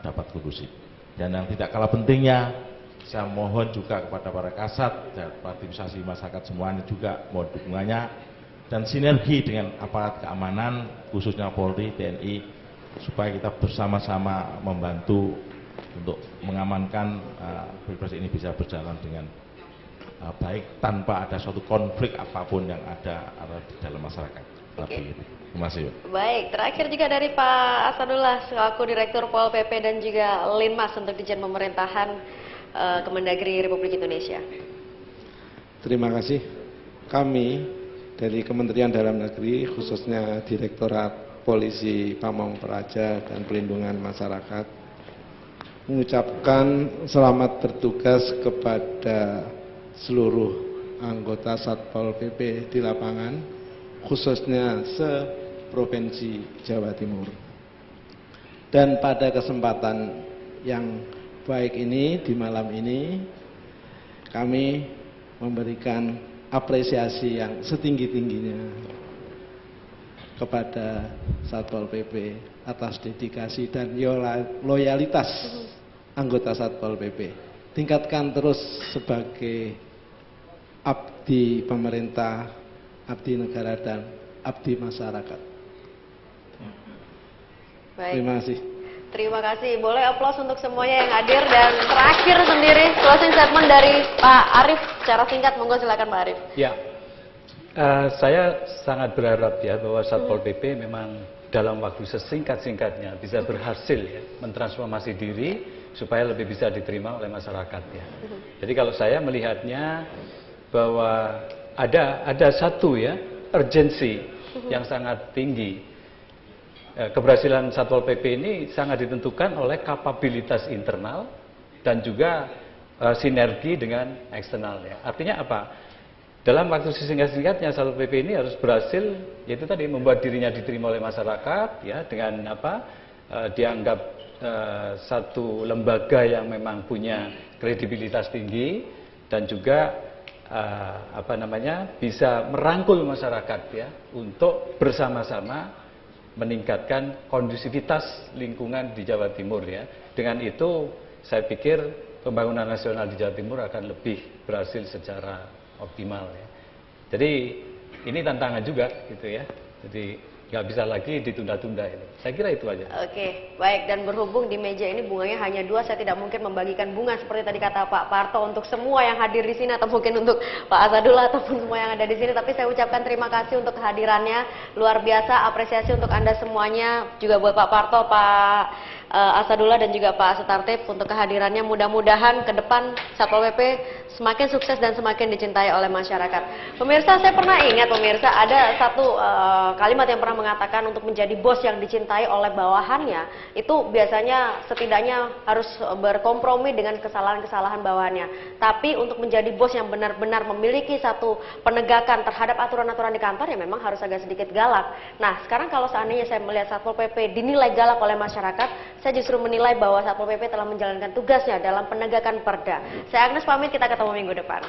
dapat kondusif. Dan yang tidak kalah pentingnya, saya mohon juga kepada para kasat dan partisipasi masyarakat semuanya juga mohon dukungannya dan sinergi dengan aparat keamanan khususnya Polri, TNI, supaya kita bersama-sama membantu untuk mengamankan Pilpres ini bisa berjalan dengan baik tanpa ada suatu konflik apapun yang ada di dalam masyarakat. Terima kasih. Baik, terakhir juga dari Pak Asadullah selaku Direktur Pol PP dan juga Linmas untuk Ditjen Pemerintahan Kemendagri Republik Indonesia. Terima kasih. Kami dari Kementerian Dalam Negeri khususnya Direktorat Polisi Pamong Praja dan Perlindungan Masyarakat mengucapkan selamat bertugas kepada seluruh anggota Satpol PP di lapangan, khususnya se-Provinsi Jawa Timur. Dan pada kesempatan yang baik ini, di malam ini, kami memberikan apresiasi yang setinggi-tingginya kepada Satpol PP atas dedikasi dan loyalitas anggota Satpol PP. Tingkatkan terus sebagai abdi pemerintah, abdi negara, dan abdi masyarakat. Baik. Terima kasih. Terima kasih. Boleh aplaus untuk semuanya yang hadir. Dan terakhir sendiri closing statement dari Pak Arief secara singkat. Monggo silakan Pak Arief. Ya, saya sangat berharap ya bahwa Satpol PP memang dalam waktu sesingkat-singkatnya bisa berhasil ya, mentransformasi diri supaya lebih bisa diterima oleh masyarakat ya. Jadi kalau saya melihatnya bahwa ada satu ya urgensi yang sangat tinggi. Keberhasilan Satpol PP ini sangat ditentukan oleh kapabilitas internal dan juga sinergi dengan eksternal ya. Artinya apa? Dalam waktu sesingkat-singkatnya Satpol PP ini harus berhasil, yaitu tadi membuat dirinya diterima oleh masyarakat ya, dengan apa? Dianggap satu lembaga yang memang punya kredibilitas tinggi dan juga bisa merangkul masyarakat ya untuk bersama-sama meningkatkan kondusivitas lingkungan di Jawa Timur ya. Dengan itu saya pikir pembangunan nasional di Jawa Timur akan lebih berhasil secara optimal ya. Jadi ini tantangan juga gitu ya. Jadi nggak bisa lagi ditunda-tunda itu. Saya kira itu aja. Oke, baik. Dan berhubung di meja ini bunganya hanya 2, saya tidak mungkin membagikan bunga seperti tadi kata Pak Parto untuk semua yang hadir di sini atau mungkin untuk Pak Asadullah ataupun semua yang ada di sini. Tapi saya ucapkan terima kasih untuk kehadirannya, luar biasa. Apresiasi untuk Anda semuanya, juga buat Pak Parto, Pak Asadullah dan juga Pak Sutartip untuk kehadirannya. Mudah-mudahan ke depan Satpol PP semakin sukses dan semakin dicintai oleh masyarakat. Pemirsa, saya pernah ingat pemirsa ada satu kalimat yang pernah mengatakan untuk menjadi bos yang dicintai oleh bawahannya itu biasanya setidaknya harus berkompromi dengan kesalahan-kesalahan bawahannya. Tapi untuk menjadi bos yang benar-benar memiliki satu penegakan terhadap aturan-aturan di kantor ya memang harus agak sedikit galak. Nah, sekarang kalau seandainya saya melihat Satpol PP dinilai galak oleh masyarakat, saya justru menilai bahwa Satpol PP telah menjalankan tugasnya dalam penegakan perda. Saya Agnes pamit, kita ketemu minggu depan.